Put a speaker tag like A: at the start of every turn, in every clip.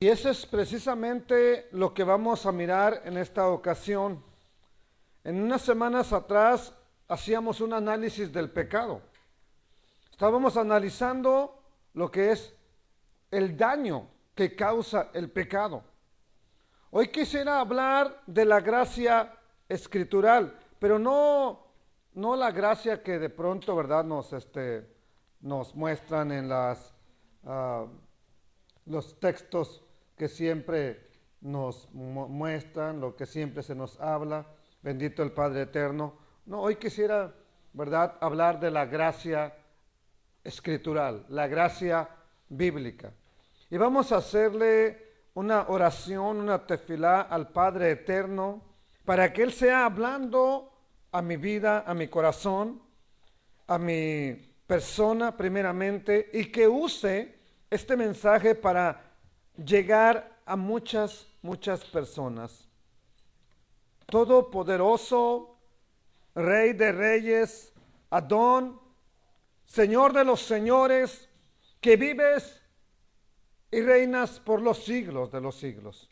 A: Y eso es precisamente lo que vamos a mirar en esta ocasión. En unas semanas atrás hacíamos un análisis del pecado. Estábamos analizando lo que es el daño que causa el pecado. Hoy quisiera hablar de la gracia escritural, pero no la gracia que de pronto, ¿verdad?, nos muestran en los textos que siempre nos muestran, lo que siempre se nos habla, bendito el Padre Eterno. No, hoy quisiera, ¿verdad?, hablar de la gracia escritural, la gracia bíblica. Y vamos a hacerle una oración, una tefilá al Padre Eterno, para que Él sea hablando a mi vida, a mi corazón, a mi persona primeramente, y que use este mensaje para llegar a muchas personas. Todopoderoso, Rey de reyes, Adón, Señor de los señores, que vives y reinas por los siglos de los siglos.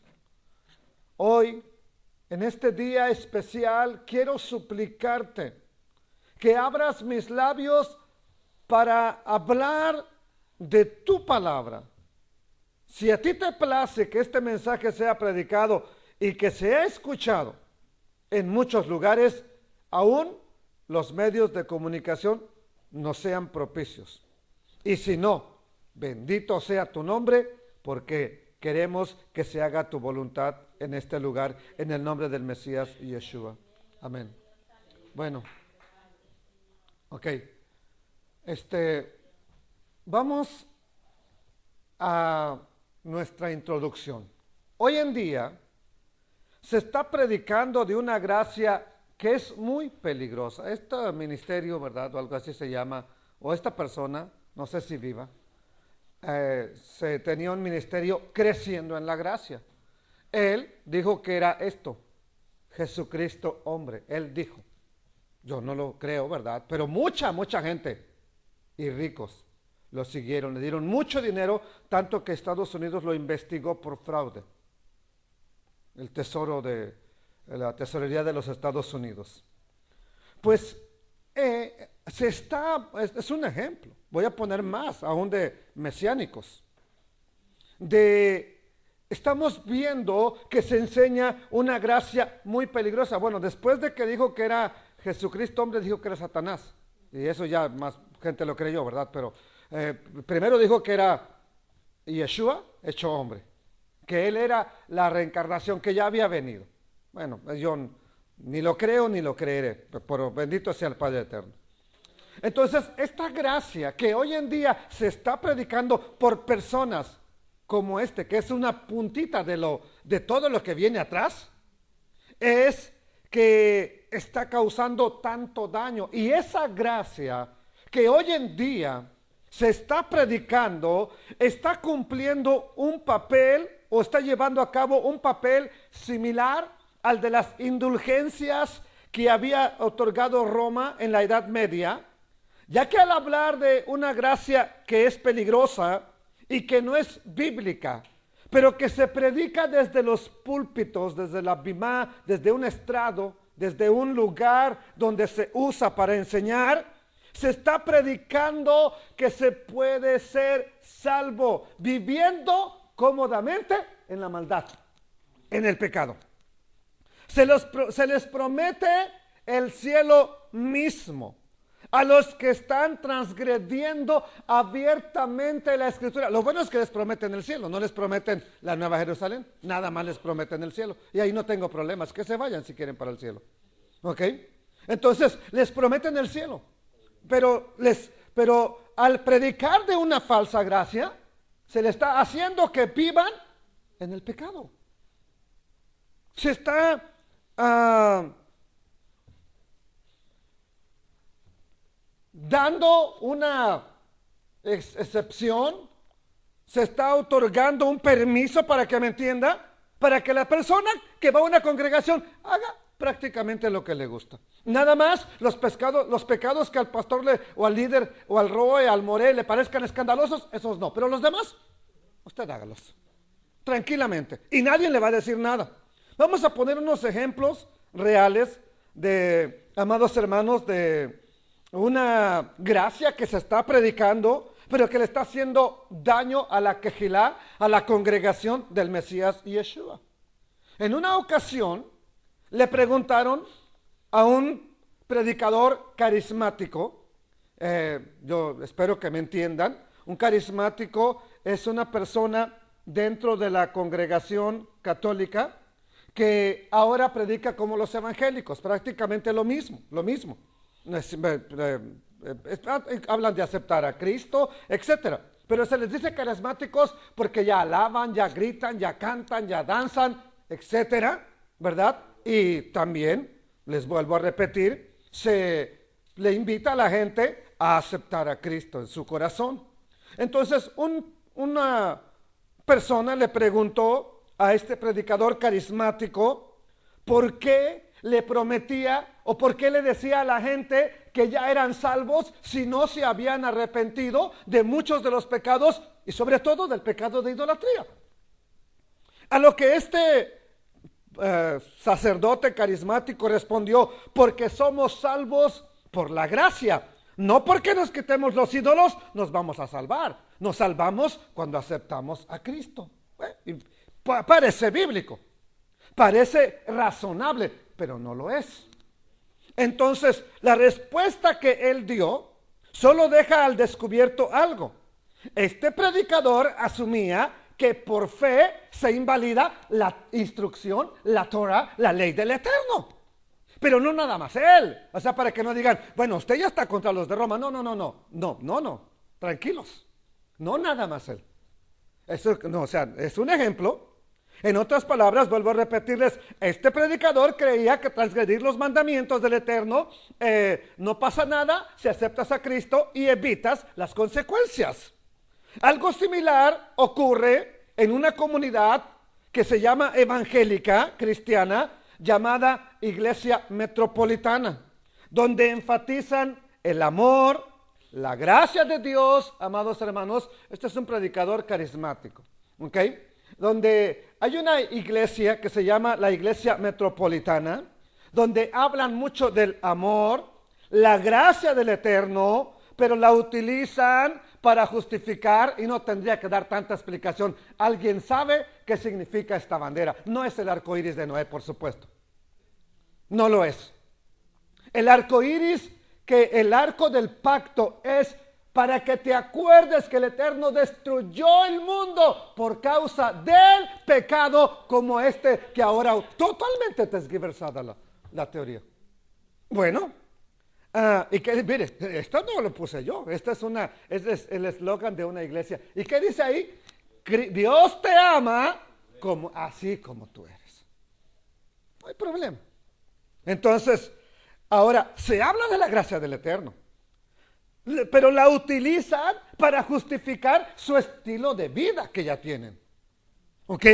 A: Hoy, en este día especial, quiero suplicarte que abras mis labios para hablar de tu palabra. Si a ti te place que este mensaje sea predicado y que sea escuchado en muchos lugares, aún los medios de comunicación no sean propicios. Y si no, bendito sea tu nombre, porque queremos que se haga tu voluntad en este lugar, en el nombre del Mesías Yeshua. Amén. Bueno, ok. Vamos a nuestra introducción. Hoy en día se está predicando de una gracia que es muy peligrosa. Este ministerio, ¿verdad?, o algo así se llama, o esta persona, no sé si viva, se tenía un ministerio creciendo en la gracia. Él dijo que era esto, Jesucristo hombre. Él dijo, yo no lo creo, ¿verdad?, pero mucha gente y ricos lo siguieron, le dieron mucho dinero, tanto que Estados Unidos lo investigó por fraude. El tesoro de la tesorería de los Estados Unidos. Pues es un ejemplo. Voy a poner más aún de mesiánicos. Estamos viendo que se enseña una gracia muy peligrosa. Bueno, después de que dijo que era Jesucristo hombre, dijo que era Satanás. Y eso ya más gente lo creyó, ¿verdad? Pero primero dijo que era Yeshua hecho hombre, que él era la reencarnación, que ya había venido. Bueno, yo ni lo creo ni lo creeré, pero bendito sea el Padre Eterno. Entonces, esta gracia que hoy en día se está predicando por personas como que es una puntita de todo lo que viene atrás, es que está causando tanto daño. Y esa gracia que hoy en día se está predicando, está cumpliendo un papel o está llevando a cabo un papel similar al de las indulgencias que había otorgado Roma en la Edad Media, ya que al hablar de una gracia que es peligrosa y que no es bíblica, pero que se predica desde los púlpitos, desde la bimá, desde un estrado, desde un lugar donde se usa para enseñar, se está predicando que se puede ser salvo viviendo cómodamente en la maldad, en el pecado. Se les promete el cielo mismo a los que están transgrediendo abiertamente la escritura. Lo bueno es que les prometen el cielo, no les prometen la Nueva Jerusalén, nada más les prometen el cielo. Y ahí no tengo problemas, que se vayan si quieren para el cielo. ¿Ok? Entonces, les prometen el cielo. Pero al predicar de una falsa gracia, se le está haciendo que vivan en el pecado. Se está dando una excepción, se está otorgando un permiso, para que me entienda, para que la persona que va a una congregación haga prácticamente lo que le gusta. Nada más los pecados que al pastor o al líder o al roe, al moré le parezcan escandalosos, esos no, pero los demás, usted hágalos. tranquilamente, y nadie le va a decir nada. Vamos a poner unos ejemplos reales de, amados hermanos, de una gracia que se está predicando, pero que le está haciendo daño a la quejilá, a la congregación del Mesías Yeshua. En una ocasión le preguntaron a un predicador carismático, yo espero que me entiendan, un carismático es una persona dentro de la congregación católica que ahora predica como los evangélicos, prácticamente lo mismo. Hablan de aceptar a Cristo, etcétera. Pero se les dice carismáticos porque ya alaban, ya gritan, ya cantan, ya danzan, etcétera, ¿verdad? Y también, les vuelvo a repetir, se le invita a la gente a aceptar a Cristo en su corazón. Entonces, una persona le preguntó a este predicador carismático por qué le prometía o por qué le decía a la gente que ya eran salvos si no se habían arrepentido de muchos de los pecados y sobre todo del pecado de idolatría. A lo que este sacerdote carismático respondió: porque somos salvos por la gracia, no porque nos quitemos los ídolos nos vamos a salvar. Nos salvamos cuando aceptamos a Cristo. Parece bíblico, parece razonable, pero no lo es. Entonces, la respuesta que él dio solo deja al descubierto algo. Este predicador asumía que por fe se invalida la instrucción, la Torah, la ley del Eterno. Pero no nada más él. O sea, para que no digan, bueno, usted ya está contra los de Roma. No. Tranquilos. No nada más él. Eso, no, o sea, es un ejemplo. En otras palabras, vuelvo a repetirles, este predicador creía que transgredir los mandamientos del Eterno no pasa nada si aceptas a Cristo y evitas las consecuencias. Algo similar ocurre en una comunidad que se llama evangélica cristiana, llamada Iglesia Metropolitana, donde enfatizan el amor, la gracia de Dios, amados hermanos. Este es un predicador carismático, ¿ok? Donde hay una iglesia que se llama la Iglesia Metropolitana, donde hablan mucho del amor, la gracia del Eterno, pero la utilizan para justificar, y no tendría que dar tanta explicación. ¿Alguien sabe qué significa esta bandera? No es el arco iris de Noé, por supuesto. No lo es. El arco iris, que el arco del pacto es para que te acuerdes que el Eterno destruyó el mundo por causa del pecado como este, que ahora totalmente tergiversada la teoría. Bueno, y que mire, esto no lo puse yo, este es el eslogan de una iglesia. ¿Y qué dice ahí? Dios te ama así como tú eres. No hay problema. Entonces, ahora se habla de la gracia del Eterno, pero la utilizan para justificar su estilo de vida que ya tienen. ¿Ok?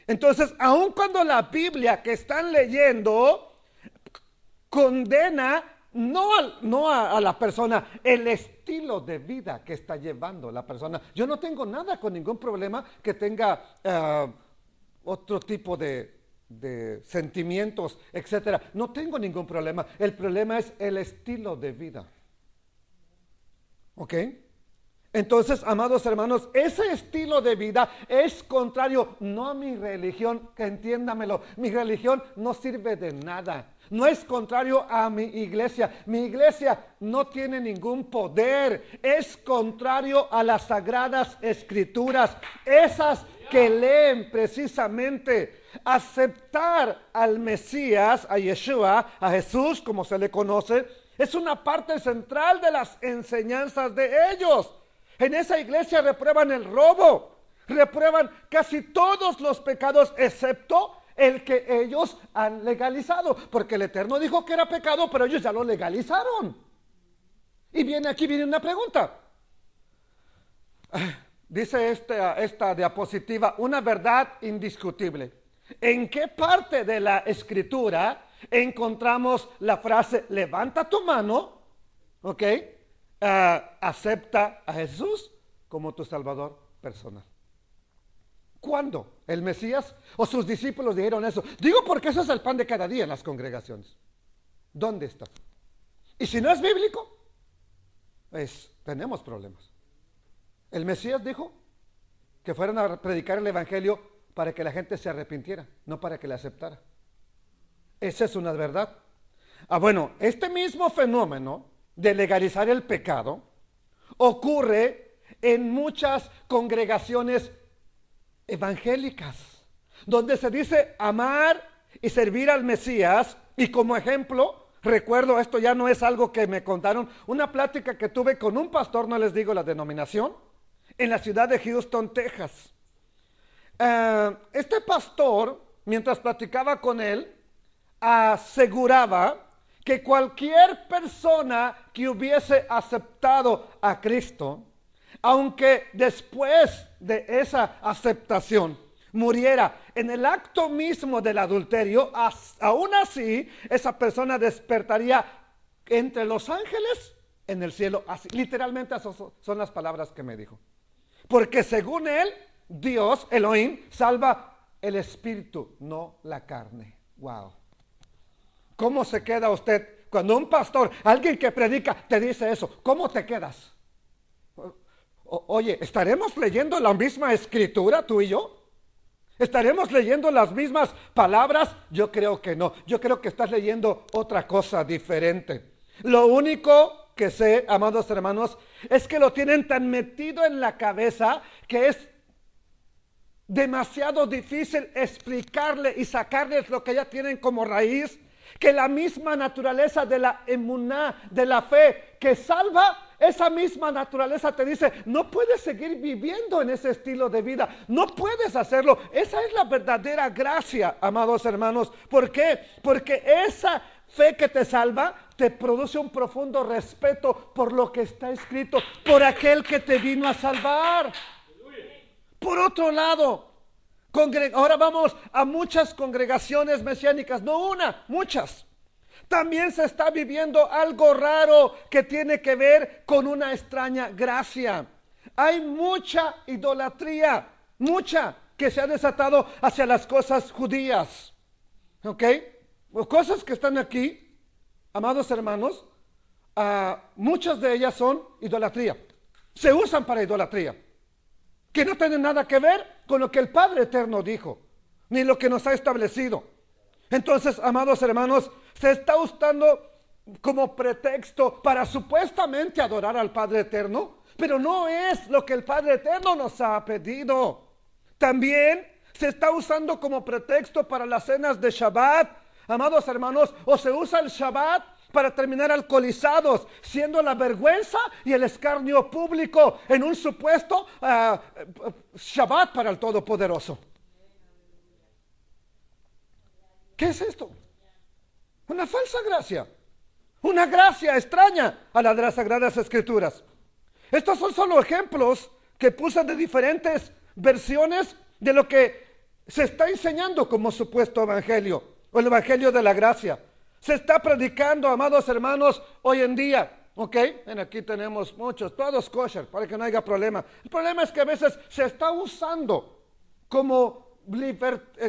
A: Entonces, aun cuando la Biblia que están leyendo condena no a la persona, el estilo de vida que está llevando la persona. Yo no tengo nada con ningún problema que tenga otro tipo de sentimientos, etcétera. No tengo ningún problema. El problema es el estilo de vida. ¿Ok? Entonces, amados hermanos, ese estilo de vida es contrario no a mi religión, que entiéndamelo. Mi religión no sirve de nada. No es contrario a mi iglesia. Mi iglesia no tiene ningún poder. Es contrario a las sagradas escrituras. Esas que leen precisamente. Aceptar al Mesías, a Yeshua, a Jesús, como se le conoce, es una parte central de las enseñanzas de ellos. En esa iglesia reprueban el robo, reprueban casi todos los pecados, excepto el que ellos han legalizado, porque el Eterno dijo que era pecado, pero ellos ya lo legalizaron. Y aquí viene una pregunta. Dice esta diapositiva, una verdad indiscutible. ¿En qué parte de la escritura encontramos la frase levanta tu mano, ok, acepta a Jesús como tu salvador personal? ¿Cuándo? ¿El Mesías o sus discípulos dijeron eso? Digo porque eso es el pan de cada día en las congregaciones. ¿Dónde está? Y si no es bíblico, pues tenemos problemas. El Mesías dijo que fueran a predicar el evangelio para que la gente se arrepintiera, no para que le aceptara. Esa es una verdad. Bueno, este mismo fenómeno de legalizar el pecado ocurre en muchas congregaciones evangélicas, donde se dice amar y servir al Mesías. Y como ejemplo, recuerdo, esto ya no es algo que me contaron, una plática que tuve con un pastor, no les digo la denominación, en la ciudad de Houston, Texas. Este pastor, mientras platicaba con él, aseguraba que cualquier persona que hubiese aceptado a Cristo, aunque después de esa aceptación muriera en el acto mismo del adulterio, aún así esa persona despertaría entre los ángeles en el cielo. Así, literalmente esas son las palabras que me dijo. Porque según él, Dios, Elohim, salva el espíritu, no la carne. Wow. ¿Cómo se queda usted cuando un pastor, alguien que predica, te dice eso? ¿Cómo te quedas? Oye, ¿estaremos leyendo la misma escritura tú y yo? ¿Estaremos leyendo las mismas palabras? Yo creo que no. Yo creo que estás leyendo otra cosa diferente. Lo único que sé, amados hermanos, es que lo tienen tan metido en la cabeza que es demasiado difícil explicarle y sacarles lo que ya tienen como raíz, que la misma naturaleza de la emuná, de la fe que salva, esa misma naturaleza te dice, no puedes seguir viviendo en ese estilo de vida, no puedes hacerlo. Esa es la verdadera gracia, amados hermanos. ¿Por qué? Porque esa fe que te salva te produce un profundo respeto por lo que está escrito, por aquel que te vino a salvar. Por otro lado, ahora vamos a muchas congregaciones mesiánicas, no una, muchas. También se está viviendo algo raro que tiene que ver con una extraña gracia. Hay mucha idolatría, mucha, que se ha desatado hacia las cosas judías. ¿Ok? Cosas que están aquí, amados hermanos, muchas de ellas son idolatría. Se usan para idolatría, que no tienen nada que ver con lo que el Padre Eterno dijo, ni lo que nos ha establecido. Entonces, amados hermanos, se está usando como pretexto para supuestamente adorar al Padre Eterno, pero no es lo que el Padre Eterno nos ha pedido. También se está usando como pretexto para las cenas de Shabbat, amados hermanos, o se usa el Shabbat para terminar alcoholizados, siendo la vergüenza y el escarnio público en un supuesto Shabbat para el Todopoderoso. ¿Qué es esto? Una falsa gracia, una gracia extraña a la de las Sagradas Escrituras. Estos son solo ejemplos que puse de diferentes versiones de lo que se está enseñando como supuesto evangelio, o el evangelio de la gracia. Se está predicando, amados hermanos, hoy en día, ¿ok? Aquí tenemos muchos, todos kosher, para que no haya problema. El problema es que a veces se está usando como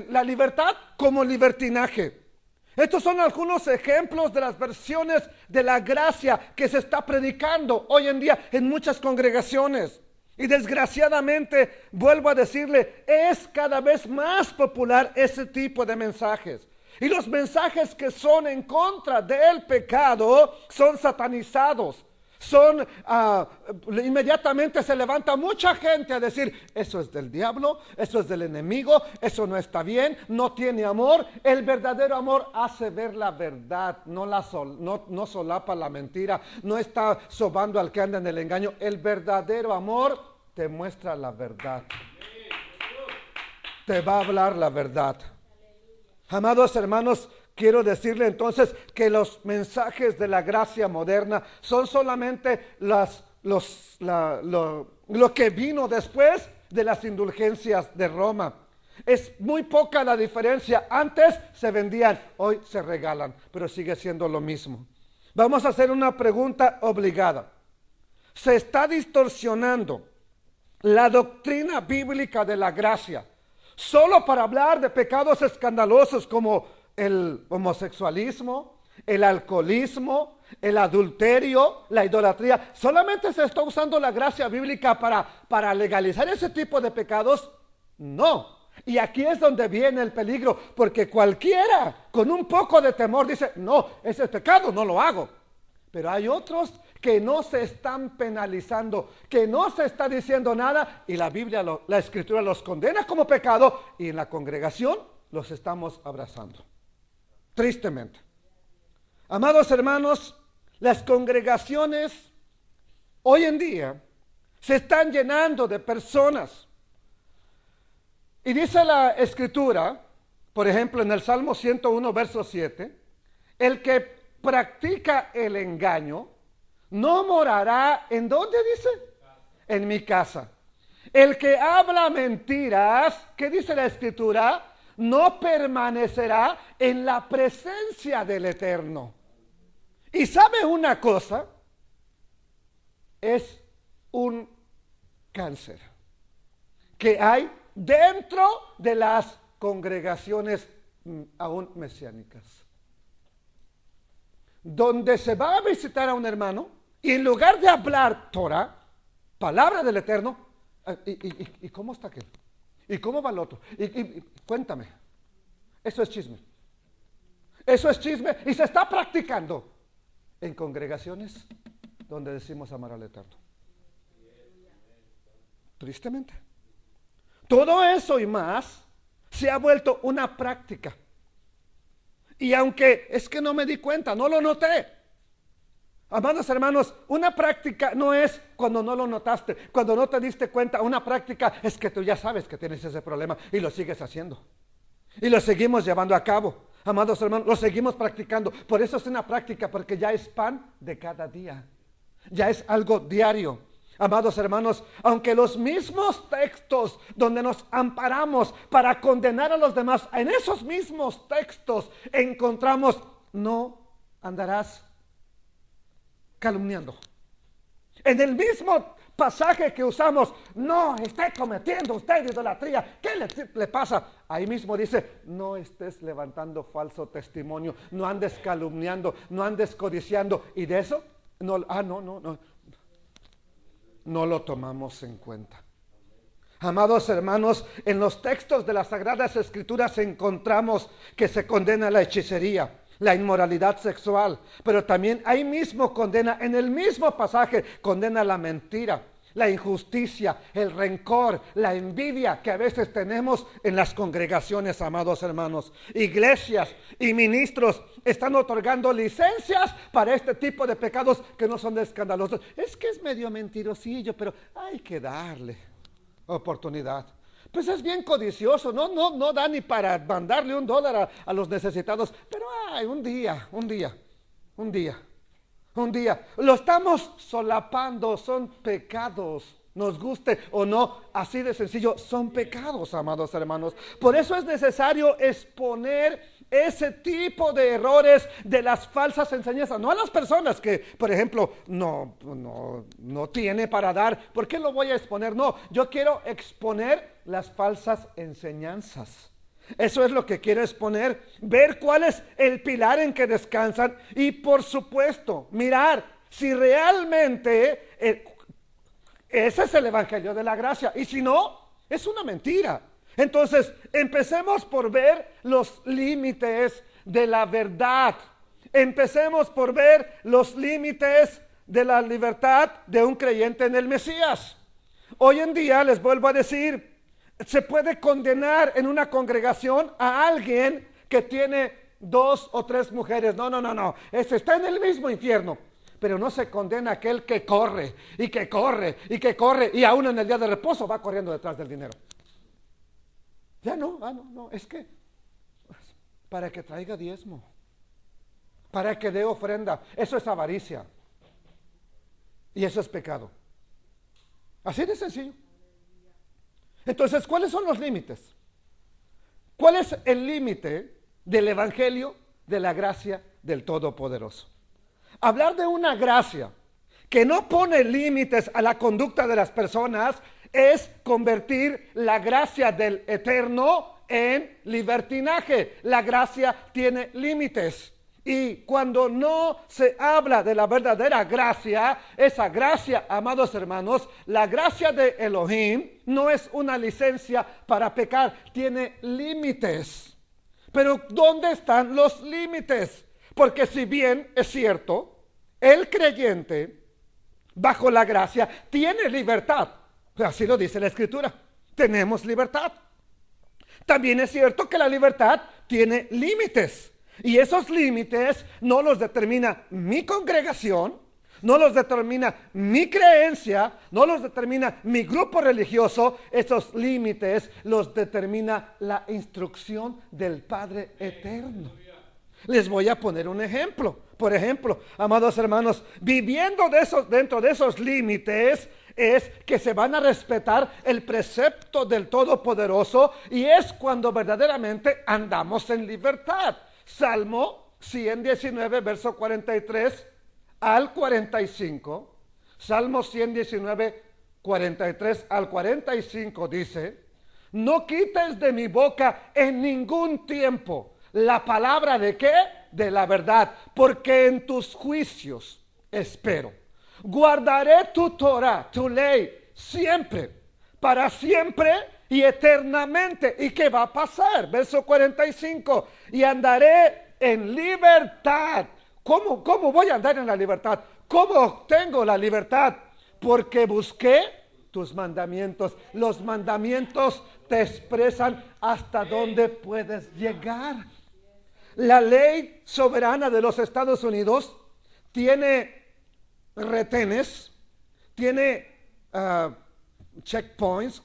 A: la libertad como libertinaje. Estos son algunos ejemplos de las versiones de la gracia que se está predicando hoy en día en muchas congregaciones. Y desgraciadamente, vuelvo a decirle, es cada vez más popular ese tipo de mensajes. Y los mensajes que son en contra del pecado son satanizados. Inmediatamente se levanta mucha gente a decir, eso es del diablo, eso es del enemigo, eso no está bien, no tiene amor. El verdadero amor hace ver la verdad, no solapa la mentira, no está sobando al que anda en el engaño. El verdadero amor te muestra la verdad, te va a hablar la verdad. Amados hermanos, quiero decirle entonces que los mensajes de la gracia moderna son solamente lo que vino después de las indulgencias de Roma. Es muy poca la diferencia. Antes se vendían, hoy se regalan, pero sigue siendo lo mismo. Vamos a hacer una pregunta obligada. ¿Se está distorsionando la doctrina bíblica de la gracia solo para hablar de pecados escandalosos como el homosexualismo, el alcoholismo, el adulterio, la idolatría. ¿Solamente se está usando la gracia bíblica para legalizar ese tipo de pecados? No. Y aquí es donde viene el peligro, porque cualquiera con un poco de temor dice, no, ese es pecado, no lo hago. Pero hay otros que no se están penalizando, que no se está diciendo nada, y la Biblia, la Escritura los condena como pecado, y en la congregación los estamos abrazando. Tristemente. Amados hermanos, las congregaciones hoy en día se están llenando de personas. Y dice la Escritura, por ejemplo, en el Salmo 101, verso 7, el que practica el engaño no morará, ¿en dónde dice? En mi casa. El que habla mentiras, ¿qué dice la Escritura? No permanecerá en la presencia del Eterno. Y sabe una cosa, es un cáncer que hay dentro de las congregaciones aún mesiánicas, donde se va a visitar a un hermano y en lugar de hablar Torah, palabra del Eterno, ¿y cómo está aquel? ¿Y cómo va el otro? Y cuéntame, eso es chisme. Eso es chisme y se está practicando en congregaciones donde decimos amar al Eterno. Tristemente. Todo eso y más se ha vuelto una práctica. Y aunque es que no me di cuenta, no lo noté. Amados hermanos, una práctica no es cuando no lo notaste, cuando no te diste cuenta. Una práctica es que tú ya sabes que tienes ese problema y lo sigues haciendo. Y lo seguimos llevando a cabo. Amados hermanos, lo seguimos practicando. Por eso es una práctica, porque ya es pan de cada día. Ya es algo diario. Amados hermanos, aunque los mismos textos donde nos amparamos para condenar a los demás, en esos mismos textos encontramos, no andarás calumniando. En el mismo pasaje que usamos, no esté cometiendo usted idolatría, ¿qué le pasa? Ahí mismo dice, no estés levantando falso testimonio, no andes calumniando, no andes codiciando, y de eso, no lo tomamos en cuenta. Amados hermanos, en los textos de las Sagradas Escrituras encontramos que se condena la hechicería, la inmoralidad sexual, pero también ahí mismo condena, en el mismo pasaje, condena la mentira, la injusticia, el rencor, la envidia que a veces tenemos en las congregaciones, amados hermanos. Iglesias y ministros están otorgando licencias para este tipo de pecados que no son escandalosos. Es que es medio mentirosillo, pero hay que darle oportunidad. Pues es bien codicioso, no da ni para mandarle $1 a los necesitados, pero un día, lo estamos solapando, son pecados, nos guste o no, así de sencillo, son pecados, amados hermanos. Por eso es necesario exponer ese tipo de errores de las falsas enseñanzas, no a las personas que, por ejemplo, no tiene para dar. ¿Por qué lo voy a exponer? No, yo quiero exponer las falsas enseñanzas. Eso es lo que quiero exponer, ver cuál es el pilar en que descansan y, por supuesto, mirar si realmente ese es el evangelio de la gracia, y si no, es una mentira. Entonces, empecemos por ver los límites de la verdad. Empecemos por ver los límites de la libertad de un creyente en el Mesías. Hoy en día, les vuelvo a decir, se puede condenar en una congregación a alguien que tiene 2 o 3 mujeres. No. Ese está en el mismo infierno. Pero no se condena a aquel que corre, y que corre, y que corre, y aún en el día de reposo va corriendo detrás del dinero. Ya no, es que para que traiga diezmo, para que dé ofrenda, eso es avaricia. Y eso es pecado. Así de sencillo. Entonces, ¿cuáles son los límites? ¿Cuál es el límite del evangelio de la gracia del Todopoderoso? Hablar de una gracia que no pone límites a la conducta de las personas es convertir la gracia del eterno en libertinaje. La gracia tiene límites. Y cuando no se habla de la verdadera gracia, esa gracia, amados hermanos, la gracia de Elohim no es una licencia para pecar, tiene límites. Pero ¿dónde están los límites? Porque si bien es cierto, el creyente bajo la gracia tiene libertad. Así lo dice la Escritura. Tenemos libertad. También es cierto que la libertad tiene límites. Y esos límites no los determina mi congregación, no los determina mi creencia, no los determina mi grupo religioso. Esos límites los determina la instrucción del Padre Eterno. Les voy a poner un ejemplo. Por ejemplo, amados hermanos, viviendo dentro de esos límites es que se van a respetar el precepto del Todopoderoso, y es cuando verdaderamente andamos en libertad. Salmo 119, verso 43 al 45. Salmo 119, 43 al 45 dice: no quites de mi boca en ningún tiempo la palabra ¿de qué? De la verdad, porque en tus juicios espero. Guardaré tu Torah, tu ley, siempre, para siempre y eternamente. ¿Y qué va a pasar? Verso 45. Y andaré en libertad. ¿Cómo voy a andar en la libertad? ¿Cómo obtengo la libertad? Porque busqué tus mandamientos. Los mandamientos te expresan hasta dónde puedes llegar. La ley soberana de los Estados Unidos tiene retenes, tiene checkpoints,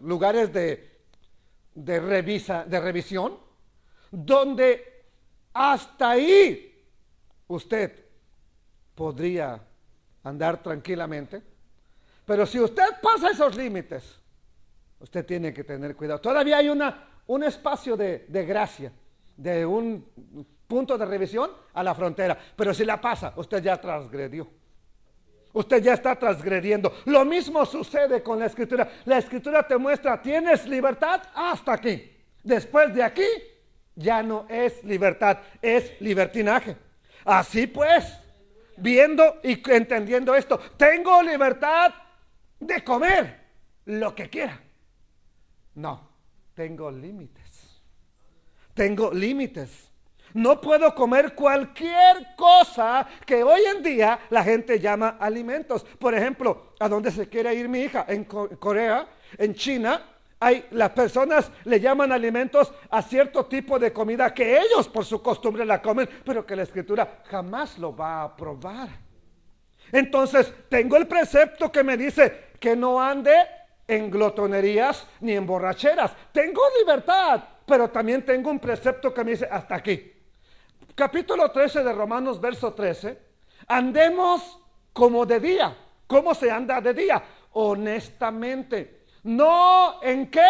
A: lugares de revisión, donde hasta ahí usted podría andar tranquilamente. Pero si usted pasa esos límites, usted tiene que tener cuidado. Todavía hay un espacio de gracia, de un punto de revisión a la frontera. Pero si la pasa, usted ya transgredió. Usted ya está transgrediendo. Lo mismo sucede con la Escritura. La Escritura te muestra, tienes libertad hasta aquí. Después de aquí, ya no es libertad, es libertinaje. Así pues, viendo y entendiendo esto, tengo libertad de comer lo que quiera. No, tengo límites. Tengo límites. No puedo comer cualquier cosa que hoy en día la gente llama alimentos. Por ejemplo, ¿a dónde se quiere ir mi hija? En Corea, en China, las personas le llaman alimentos a cierto tipo de comida que ellos por su costumbre la comen, pero que la Escritura jamás lo va a aprobar. Entonces, tengo el precepto que me dice que no ande en glotonerías ni en borracheras. Tengo libertad, pero también tengo un precepto que me dice hasta aquí. Capítulo 13 de Romanos, verso 13. Andemos como de día. ¿Cómo se anda de día? Honestamente. No en qué?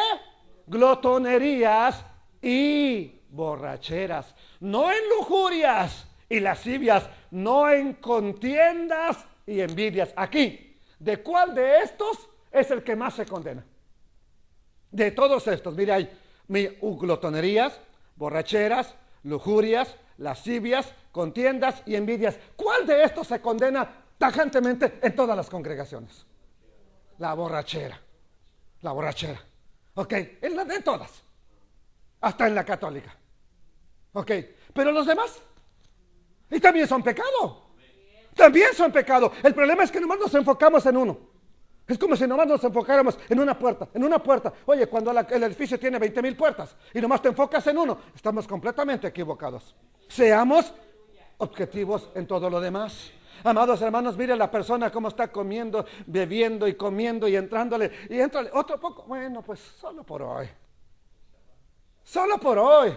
A: Glotonerías y borracheras. No en lujurias y lascivias. No en contiendas y envidias. Aquí, ¿de cuál de estos es el que más se condena? De todos estos, mire, hay glotonerías, borracheras, lujurias, lascivias, contiendas y envidias. ¿Cuál de estos se condena tajantemente en todas las congregaciones? La borrachera. La borrachera. Ok, en todas. Hasta en la católica. Ok, pero los demás. Y también son pecado. También son pecado. El problema es que nomás nos enfocamos en uno. Es como si nomás nos enfocáramos en una puerta. Oye, cuando el edificio tiene 20,000 puertas y nomás te enfocas en uno, estamos completamente equivocados. Seamos objetivos en todo lo demás. Amados hermanos, mire la persona cómo está comiendo, bebiendo y comiendo y entrándole otro poco. Bueno, pues solo por hoy. Solo por hoy.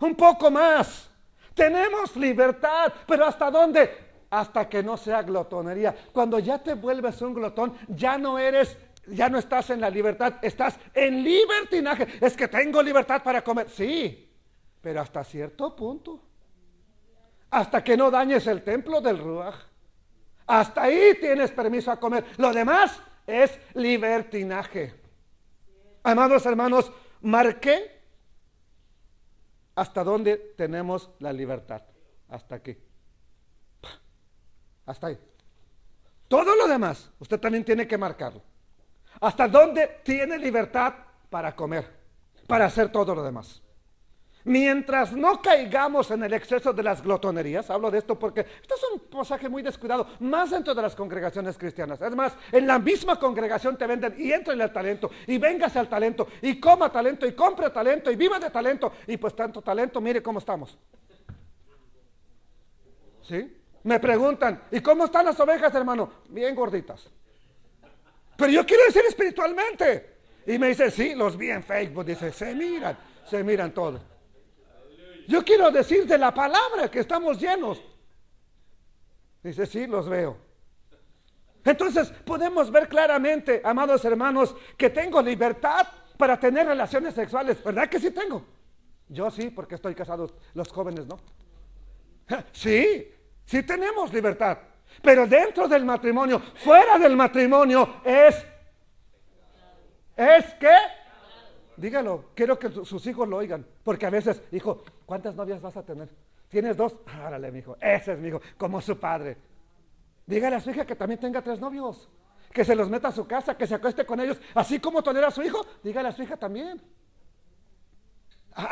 A: Un poco más. Tenemos libertad, pero ¿hasta dónde? Hasta que no sea glotonería. Cuando ya te vuelves un glotón, ya no estás en la libertad, estás en libertinaje. Es que tengo libertad para comer. Sí, pero hasta cierto punto. Hasta que no dañes el templo del Ruach. Hasta ahí tienes permiso a comer. Lo demás es libertinaje. Amados hermanos, marqué hasta dónde tenemos la libertad. Hasta aquí. Hasta ahí. Todo lo demás, usted también tiene que marcarlo. Hasta dónde tiene libertad para comer, para hacer todo lo demás. Mientras no caigamos en el exceso de las glotonerías, hablo de esto porque esto es un pasaje muy descuidado, más dentro de las congregaciones cristianas. Es más, en la misma congregación te venden y entra en el talento, y véngase al talento, y coma talento, y compre talento, y viva de talento, y pues tanto talento, mire cómo estamos. ¿Sí? Me preguntan, ¿y cómo están las ovejas, hermano? Bien gorditas. Pero yo quiero decir espiritualmente. Y me dice, sí, los vi en Facebook, dice, se miran todos. Yo quiero decir de la palabra que estamos llenos. Dice, sí, los veo. Entonces podemos ver claramente, amados hermanos, que tengo libertad para tener relaciones sexuales. ¿Verdad que sí tengo? Yo sí, porque estoy casado, los jóvenes no. Sí, sí tenemos libertad. Pero dentro del matrimonio, fuera del matrimonio, ¿es qué? Dígalo, quiero que sus hijos lo oigan, porque a veces, hijo, ¿cuántas novias vas a tener? ¿Tienes 2? Árale, mi hijo, ese es mi hijo, como su padre. Dígale a su hija que también tenga 3 novios, que se los meta a su casa, que se acueste con ellos, así como tolera a su hijo, dígale a su hija también.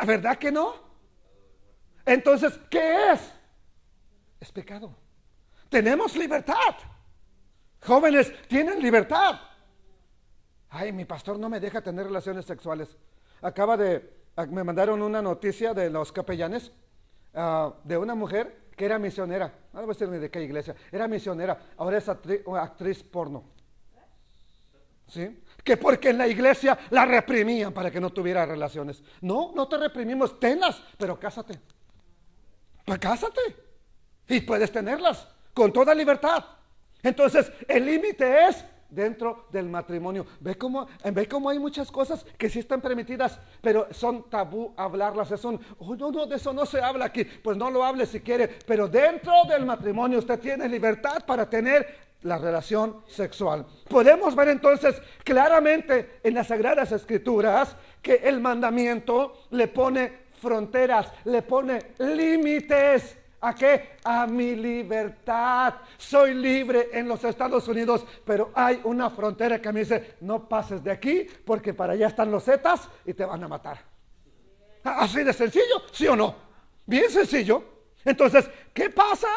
A: ¿Verdad que no? Entonces, ¿qué es? Es pecado. Tenemos libertad. Jóvenes tienen libertad. Ay, mi pastor no me deja tener relaciones sexuales. Me mandaron una noticia de los capellanes de una mujer que era misionera. No voy a decir ni de qué iglesia. Era misionera. Ahora es actriz porno. ¿Sí? Que porque en la iglesia la reprimían para que no tuviera relaciones. No, no te reprimimos. Tenlas, pero cásate. Pues cásate. Y puedes tenerlas con toda libertad. Entonces, el límite es dentro del matrimonio. ¿Ve cómo hay muchas cosas que sí están permitidas, pero son tabú hablarlas? No, de eso no se habla aquí. Pues no lo hable si quiere, pero dentro del matrimonio usted tiene libertad para tener la relación sexual. Podemos ver entonces claramente en las Sagradas Escrituras que el mandamiento le pone fronteras, le pone límites. ¿A qué? A mi libertad. Soy libre en los Estados Unidos, pero hay una frontera que me dice, no pases de aquí porque para allá están los zetas y te van a matar. Así de sencillo, ¿sí o no? Bien sencillo. Entonces, ¿qué pasa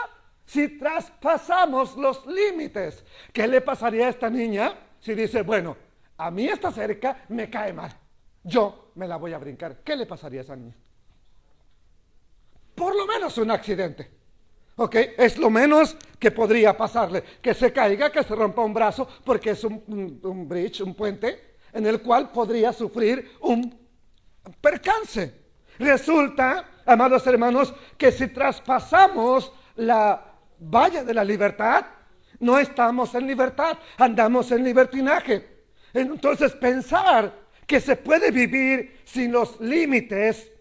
A: si traspasamos los límites? ¿Qué le pasaría a esta niña si dice, bueno, a mí esta cerca me cae mal, yo me la voy a brincar? ¿Qué le pasaría a esa niña? Por lo menos un accidente. ¿Ok? Es lo menos que podría pasarle. Que se caiga, que se rompa un brazo, porque es un bridge, un puente, en el cual podría sufrir un percance. Resulta, amados hermanos, que si traspasamos la valla de la libertad, no estamos en libertad, andamos en libertinaje. Entonces, pensar que se puede vivir sin los límites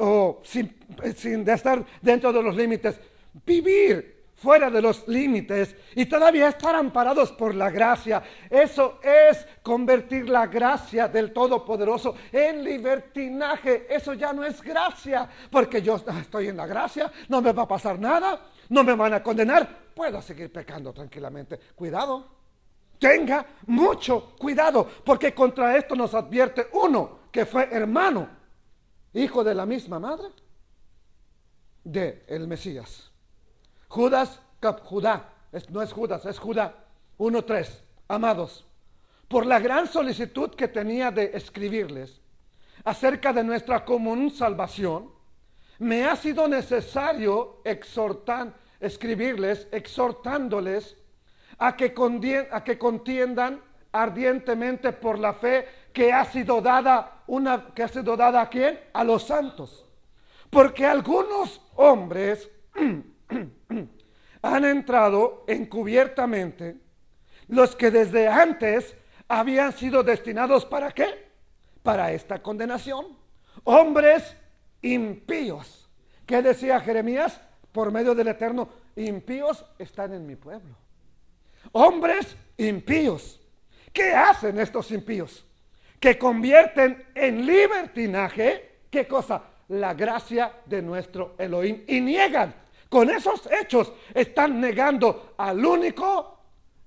A: o sin estar dentro de los límites, vivir fuera de los límites y todavía estar amparados por la gracia, eso es convertir la gracia del Todopoderoso en libertinaje. Eso ya no es gracia, porque yo estoy en la gracia, no me va a pasar nada, no me van a condenar, puedo seguir pecando tranquilamente. Cuidado, tenga mucho cuidado, porque contra esto nos advierte uno que fue hermano, hijo de la misma madre de el Mesías. Judá, no es Judas, es Judá 1:3. Amados, por la gran solicitud que tenía de escribirles acerca de nuestra común salvación, me ha sido necesario escribirles, exhortándoles a que contiendan ardientemente por la fe que ha sido dada ¿a quién? A los santos. Porque algunos hombres han entrado encubiertamente, los que desde antes habían sido destinados ¿para qué? Para esta condenación. Hombres impíos. ¿Qué decía Jeremías? Por medio del Eterno, impíos están en mi pueblo. Hombres impíos ¿Qué hacen estos impíos? Que convierten en libertinaje, ¿qué cosa? La gracia de nuestro Elohim, y niegan. Con esos hechos están negando al único,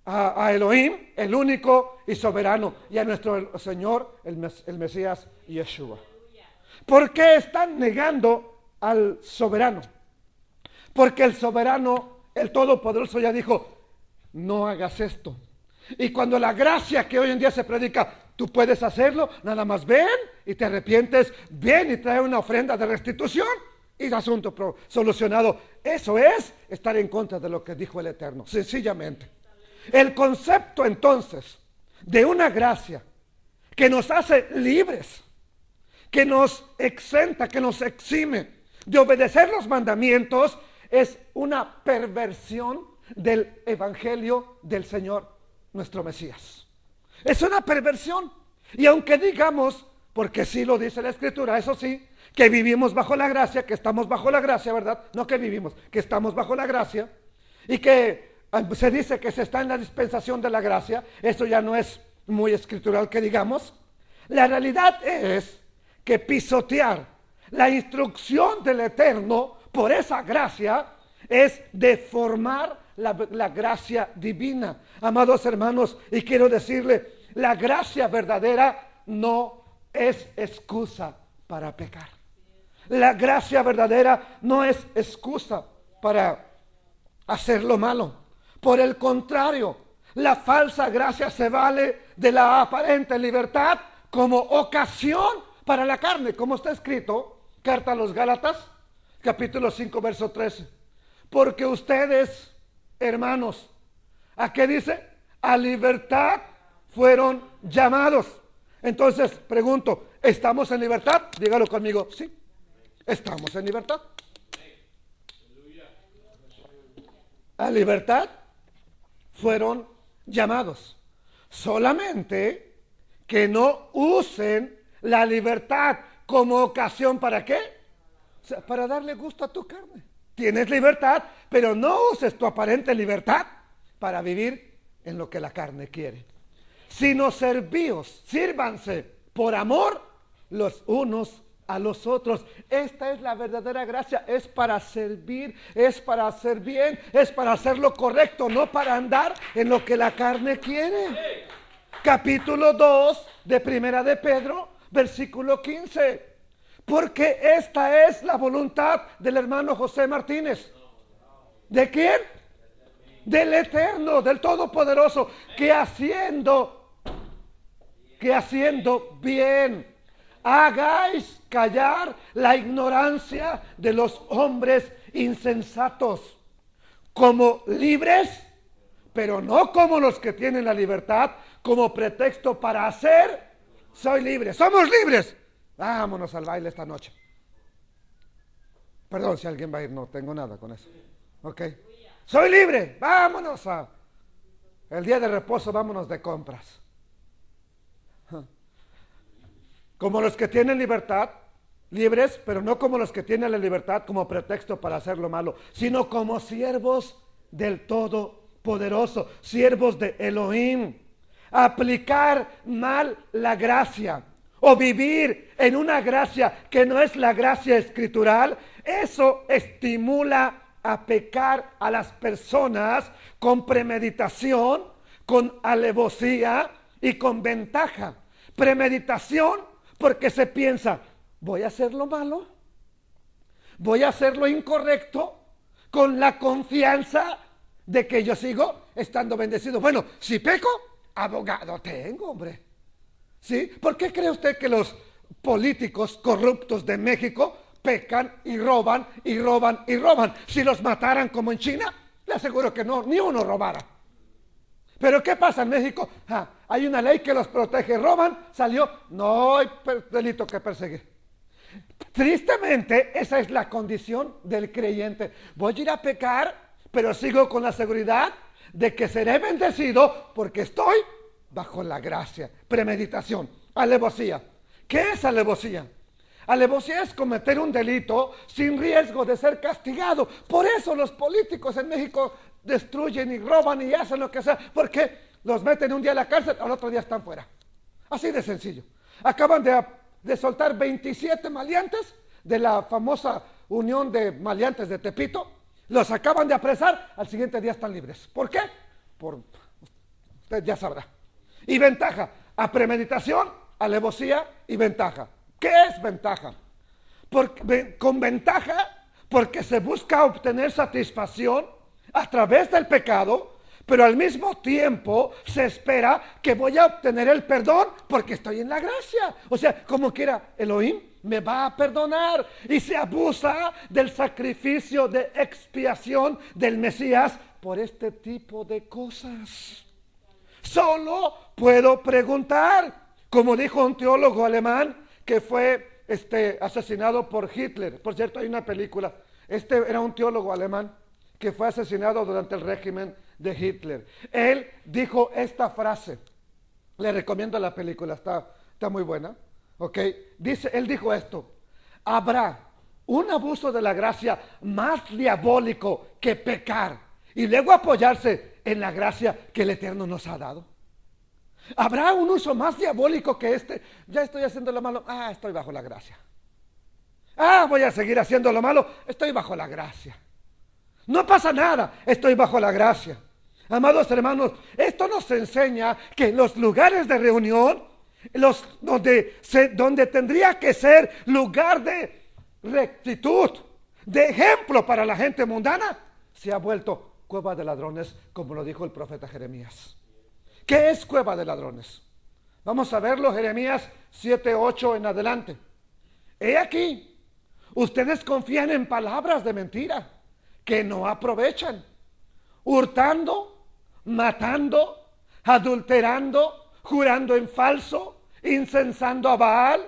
A: a Elohim, el único y soberano, y a nuestro Señor, el Mesías Yeshua. ¿Por qué están negando al soberano? Porque el soberano, el todopoderoso, ya dijo, no hagas esto. Y cuando la gracia que hoy en día se predica, tú puedes hacerlo, nada más ven y te arrepientes, ven y trae una ofrenda de restitución y el asunto solucionado. Eso es estar en contra de lo que dijo el Eterno, sencillamente. El concepto entonces de una gracia que nos hace libres, que nos exenta, que nos exime de obedecer los mandamientos, es una perversión del evangelio del Señor, nuestro Mesías. Es una perversión. Y aunque digamos, porque sí lo dice la Escritura, eso sí, que vivimos bajo la gracia, que estamos bajo la gracia, ¿verdad? No que vivimos, que estamos bajo la gracia, y que se dice que se está en la dispensación de la gracia. Eso ya no es muy escritural que digamos. La realidad es que pisotear la instrucción del Eterno por esa gracia es deformar la gracia divina. Amados hermanos, y quiero decirle, la gracia verdadera no es excusa para pecar. La gracia verdadera no es excusa para hacer lo malo. Por el contrario, la falsa gracia se vale de la aparente libertad como ocasión para la carne, como está escrito, carta a los Gálatas, capítulo 5, verso 13. Porque ustedes, hermanos, ¿a qué dice? A libertad fueron llamados. Entonces, pregunto, ¿estamos en libertad? Dígalo conmigo, sí, estamos en libertad. A libertad fueron llamados. Solamente que no usen la libertad como ocasión, ¿para qué? O sea, para darle gusto a tu carne. Tienes libertad, pero no uses tu aparente libertad para vivir en lo que la carne quiere. Sino servíos, sírvanse por amor los unos a los otros. Esta es la verdadera gracia, es para servir, es para hacer bien, es para hacer lo correcto, no para andar en lo que la carne quiere. Capítulo 2 de Primera de Pedro, versículo 15. Porque esta es la voluntad del hermano José Martínez. ¿De quién? Del Eterno, del Todopoderoso, que haciendo bien hagáis callar la ignorancia de los hombres insensatos, como libres, pero no como los que tienen la libertad como pretexto para hacer. Soy libre, somos libres. Vámonos al baile esta noche. Perdón si alguien va a ir, no tengo nada con eso. Ok. Soy libre, vámonos a el día de reposo, vámonos de compras. Como los que tienen libertad, libres, pero no como los que tienen la libertad como pretexto para hacer lo malo, sino como siervos del Todopoderoso, siervos de Elohim. Aplicar mal la gracia o vivir en una gracia que no es la gracia escritural, eso estimula a pecar a las personas con premeditación, con alevosía y con ventaja. Premeditación porque se piensa, voy a hacer lo malo, voy a hacer lo incorrecto, con la confianza de que yo sigo estando bendecido. Bueno, si peco, abogado tengo, hombre. ¿Sí? ¿Por qué cree usted que los políticos corruptos de México pecan y roban y roban y roban? Si los mataran como en China, le aseguro que no, ni uno robara. Pero ¿qué pasa en México? Hay una ley que los protege, roban, salió, no hay delito que perseguir. Tristemente, esa es la condición del creyente. Voy a ir a pecar, pero sigo con la seguridad de que seré bendecido porque estoy bajo la gracia. Premeditación, alevosía. ¿Qué es alevosía? Alevosía es cometer un delito sin riesgo de ser castigado. Por eso los políticos en México destruyen y roban y hacen lo que sea. ¿Por qué? los meten un día a la cárcel, al otro día están fuera. Así de sencillo. Acaban de soltar 27 maleantes de la famosa Unión de Maleantes de Tepito. Los acaban de apresar, al siguiente día están libres. ¿Por qué? Usted ya sabrá. Y ventaja, a premeditación, alevosía y ventaja. ¿Qué es ventaja? Con ventaja, porque se busca obtener satisfacción a través del pecado, pero al mismo tiempo se espera que voy a obtener el perdón porque estoy en la gracia. O sea, como quiera, Elohim me va a perdonar. Y se abusa del sacrificio de expiación del Mesías por este tipo de cosas. Solo puedo preguntar, como dijo un teólogo alemán que fue asesinado por Hitler. Por cierto, hay una película. Era un teólogo alemán que fue asesinado durante el régimen de Hitler. Él dijo esta frase. Le recomiendo la película, está muy buena. Okay. Él dijo esto: habrá un abuso de la gracia más diabólico que pecar y luego apoyarse en la gracia que el Eterno nos ha dado. Habrá un uso más diabólico que ya estoy haciendo lo malo, estoy bajo la gracia. Voy a seguir haciendo lo malo, estoy bajo la gracia. No pasa nada, estoy bajo la gracia. Amados hermanos, esto nos enseña que en los lugares de reunión, donde tendría que ser lugar de rectitud, de ejemplo para la gente mundana, se ha vuelto cueva de ladrones, como lo dijo el profeta Jeremías. ¿Qué es cueva de ladrones? Vamos a verlo, Jeremías 7:8 en adelante. He aquí, ustedes confían en palabras de mentira que no aprovechan, hurtando, matando, adulterando, jurando en falso, incensando a Baal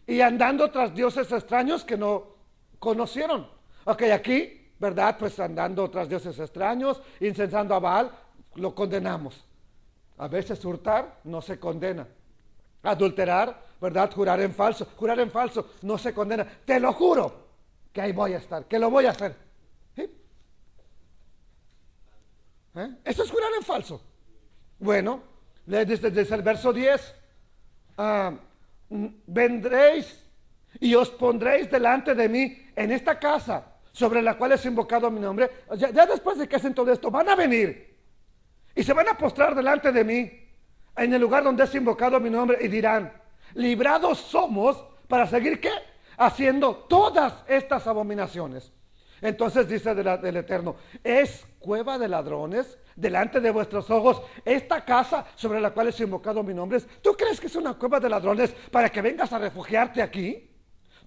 A: y andando tras dioses extraños que no conocieron. Ok, aquí, ¿verdad? Pues andando tras dioses extraños, incensando a Baal, lo condenamos. A veces hurtar no se condena. Adulterar, ¿verdad? Jurar en falso no se condena. Te lo juro que ahí voy a estar, que lo voy a hacer. ¿Sí? Eso es jurar en falso. Bueno, desde el verso 10, vendréis y os pondréis delante de mí en esta casa sobre la cual es invocado mi nombre. Ya después de que hacen todo esto, van a venir y se van a postrar delante de mí en el lugar donde es invocado mi nombre y dirán: librados somos para seguir ¿qué? Haciendo todas estas abominaciones. Entonces dice del Eterno: es cueva de ladrones delante de vuestros ojos esta casa sobre la cual es invocado mi nombre. ¿Tú crees que es una cueva de ladrones para que vengas a refugiarte aquí?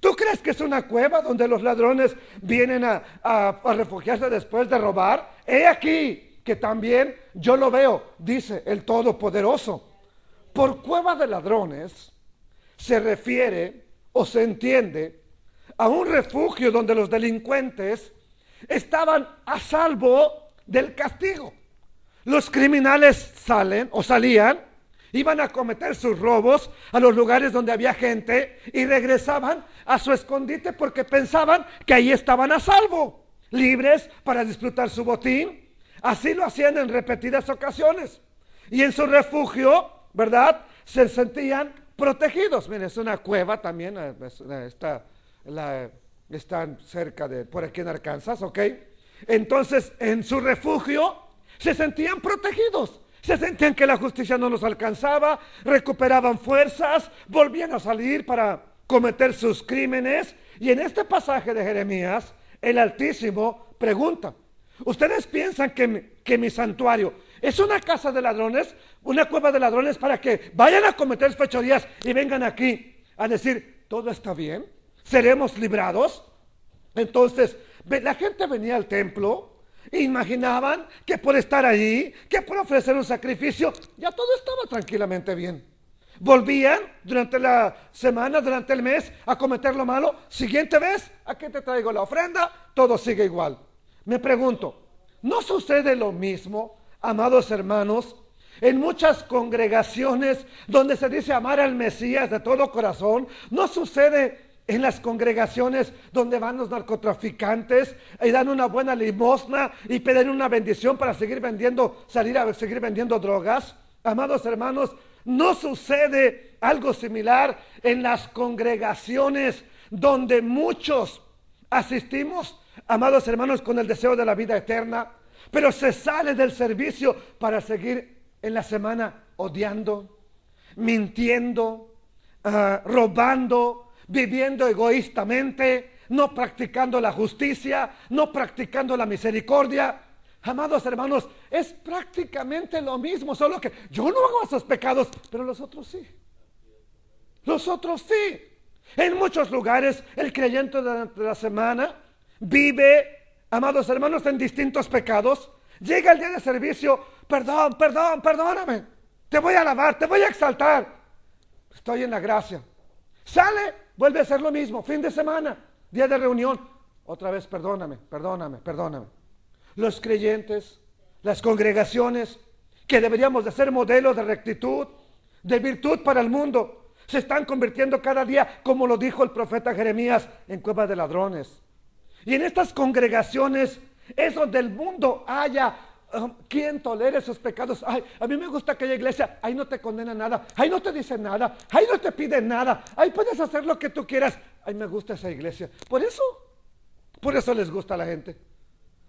A: ¿Tú crees que es una cueva donde los ladrones vienen a refugiarse después de robar? He aquí que también yo lo veo, dice el Todopoderoso. Por cueva de ladrones se refiere o se entiende a un refugio donde los delincuentes estaban a salvo del castigo. Los criminales salían, iban a cometer sus robos a los lugares donde había gente y regresaban a su escondite porque pensaban que ahí estaban a salvo, libres para disfrutar su botín. Así lo hacían en repetidas ocasiones. Y en su refugio, ¿verdad?, se sentían protegidos. Miren, es una cueva también, están cerca por aquí en Arkansas, ¿ok? Entonces, en su refugio se sentían protegidos. Se sentían que la justicia no los alcanzaba, recuperaban fuerzas, volvían a salir para cometer sus crímenes. Y en este pasaje de Jeremías, el Altísimo pregunta: ¿ustedes piensan que mi santuario es una casa de ladrones, una cueva de ladrones para que vayan a cometer fechorías y vengan aquí a decir todo está bien, seremos librados? Entonces, la gente venía al templo e imaginaban que por estar allí, que por ofrecer un sacrificio, ya todo estaba tranquilamente bien. Volvían durante la semana, durante el mes, a cometer lo malo. Siguiente vez, aquí te traigo la ofrenda, todo sigue igual. Me pregunto, ¿no sucede lo mismo, amados hermanos, en muchas congregaciones donde se dice amar al Mesías de todo corazón? ¿No sucede en las congregaciones donde van los narcotraficantes y dan una buena limosna y piden una bendición para seguir vendiendo drogas? Amados hermanos, no sucede algo similar en las congregaciones donde muchos asistimos, amados hermanos, con el deseo de la vida eterna, pero se sale del servicio para seguir en la semana odiando, mintiendo, robando, viviendo egoístamente, no practicando la justicia, no practicando la misericordia. Amados hermanos, es prácticamente lo mismo, solo que yo no hago esos pecados, pero los otros sí. Los otros sí. En muchos lugares el creyente durante la semana vive, amados hermanos, en distintos pecados. Llega el día de servicio, perdóname, te voy a alabar, te voy a exaltar. Estoy en la gracia. Sale, vuelve a hacer lo mismo, fin de semana, día de reunión, otra vez perdóname. Los creyentes, las congregaciones, que deberíamos de ser modelos de rectitud, de virtud para el mundo, se están convirtiendo cada día, como lo dijo el profeta Jeremías, en cuevas de ladrones. Y en estas congregaciones es donde el mundo haya quien tolere esos pecados. Ay, a mí me gusta aquella iglesia, ahí no te condena nada, ahí no te dice nada, ahí no te pide nada, ahí puedes hacer lo que tú quieras. Ay, me gusta esa iglesia. Por eso les gusta a la gente.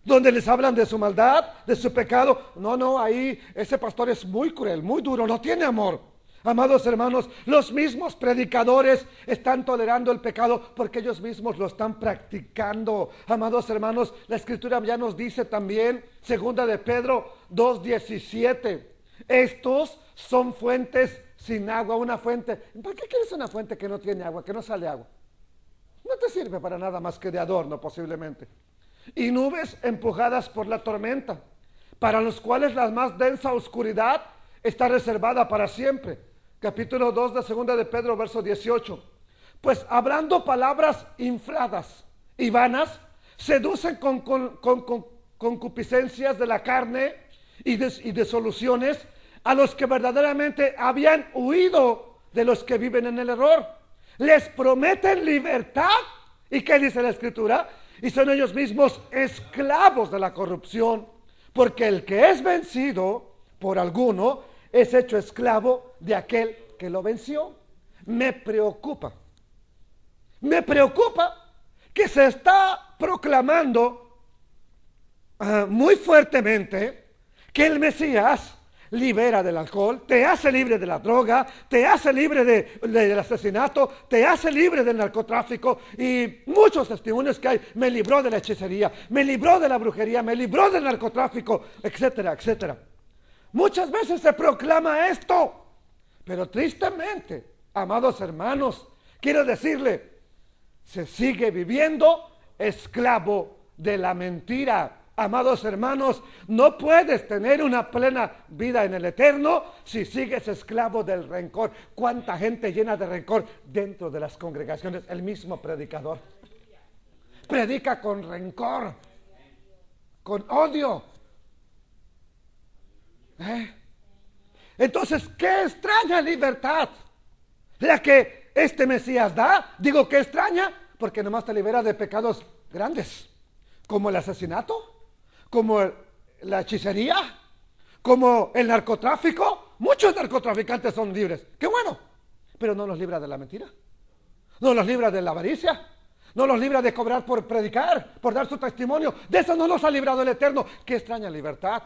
A: Donde les hablan de su maldad, de su pecado. No, ahí ese pastor es muy cruel, muy duro, no tiene amor. Amados hermanos, los mismos predicadores están tolerando el pecado porque ellos mismos lo están practicando. Amados hermanos, la escritura ya nos dice también, segunda de Pedro 2:17, estos son fuentes sin agua, una fuente. ¿Para qué quieres una fuente que no tiene agua, que no sale agua? No te sirve para nada más que de adorno posiblemente. Y nubes empujadas por la tormenta, para los cuales la más densa oscuridad está reservada para siempre. Capítulo 2 de segunda de Pedro, verso 18. Pues hablando palabras infladas y vanas, seducen con concupiscencias de la carne y de soluciones a los que verdaderamente habían huido de los que viven en el error. Les prometen libertad. ¿Y qué dice la escritura? Y son ellos mismos esclavos de la corrupción, porque el que es vencido por alguno es hecho esclavo de aquel que lo venció. Me preocupa que se está proclamando muy fuertemente que el Mesías libera del alcohol, te hace libre de la droga, te hace libre del asesinato, te hace libre del narcotráfico y muchos testimonios que hay. Me libró de la hechicería, me libró de la brujería, me libró del narcotráfico, etcétera, etcétera. Muchas veces se proclama esto, pero tristemente, amados hermanos, quiero decirle, se sigue viviendo esclavo de la mentira. Amados hermanos, no puedes tener una plena vida en el eterno si sigues esclavo del rencor. ¿Cuánta gente llena de rencor dentro de las congregaciones? El mismo predicador predica con rencor, con odio. Entonces, qué extraña libertad la que este Mesías da. Digo, qué extraña, porque nomás te libera de pecados grandes, como el asesinato, como la hechicería, como el narcotráfico. Muchos narcotraficantes son libres, qué bueno, pero no los libra de la mentira, no los libra de la avaricia, no los libra de cobrar por predicar, por dar su testimonio. De eso no nos ha librado el Eterno. Qué extraña libertad,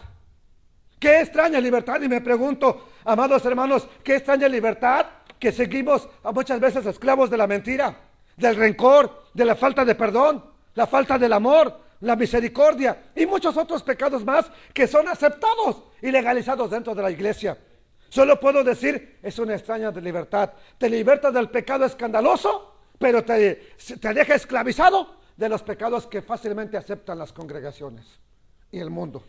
A: qué extraña libertad. Y me pregunto, amados hermanos, qué extraña libertad que seguimos muchas veces esclavos de la mentira, del rencor, de la falta de perdón, la falta del amor, la misericordia y muchos otros pecados más que son aceptados y legalizados dentro de la iglesia. Solo puedo decir, es una extraña libertad. Te liberta del pecado escandaloso, pero te deja esclavizado de los pecados que fácilmente aceptan las congregaciones y el mundo.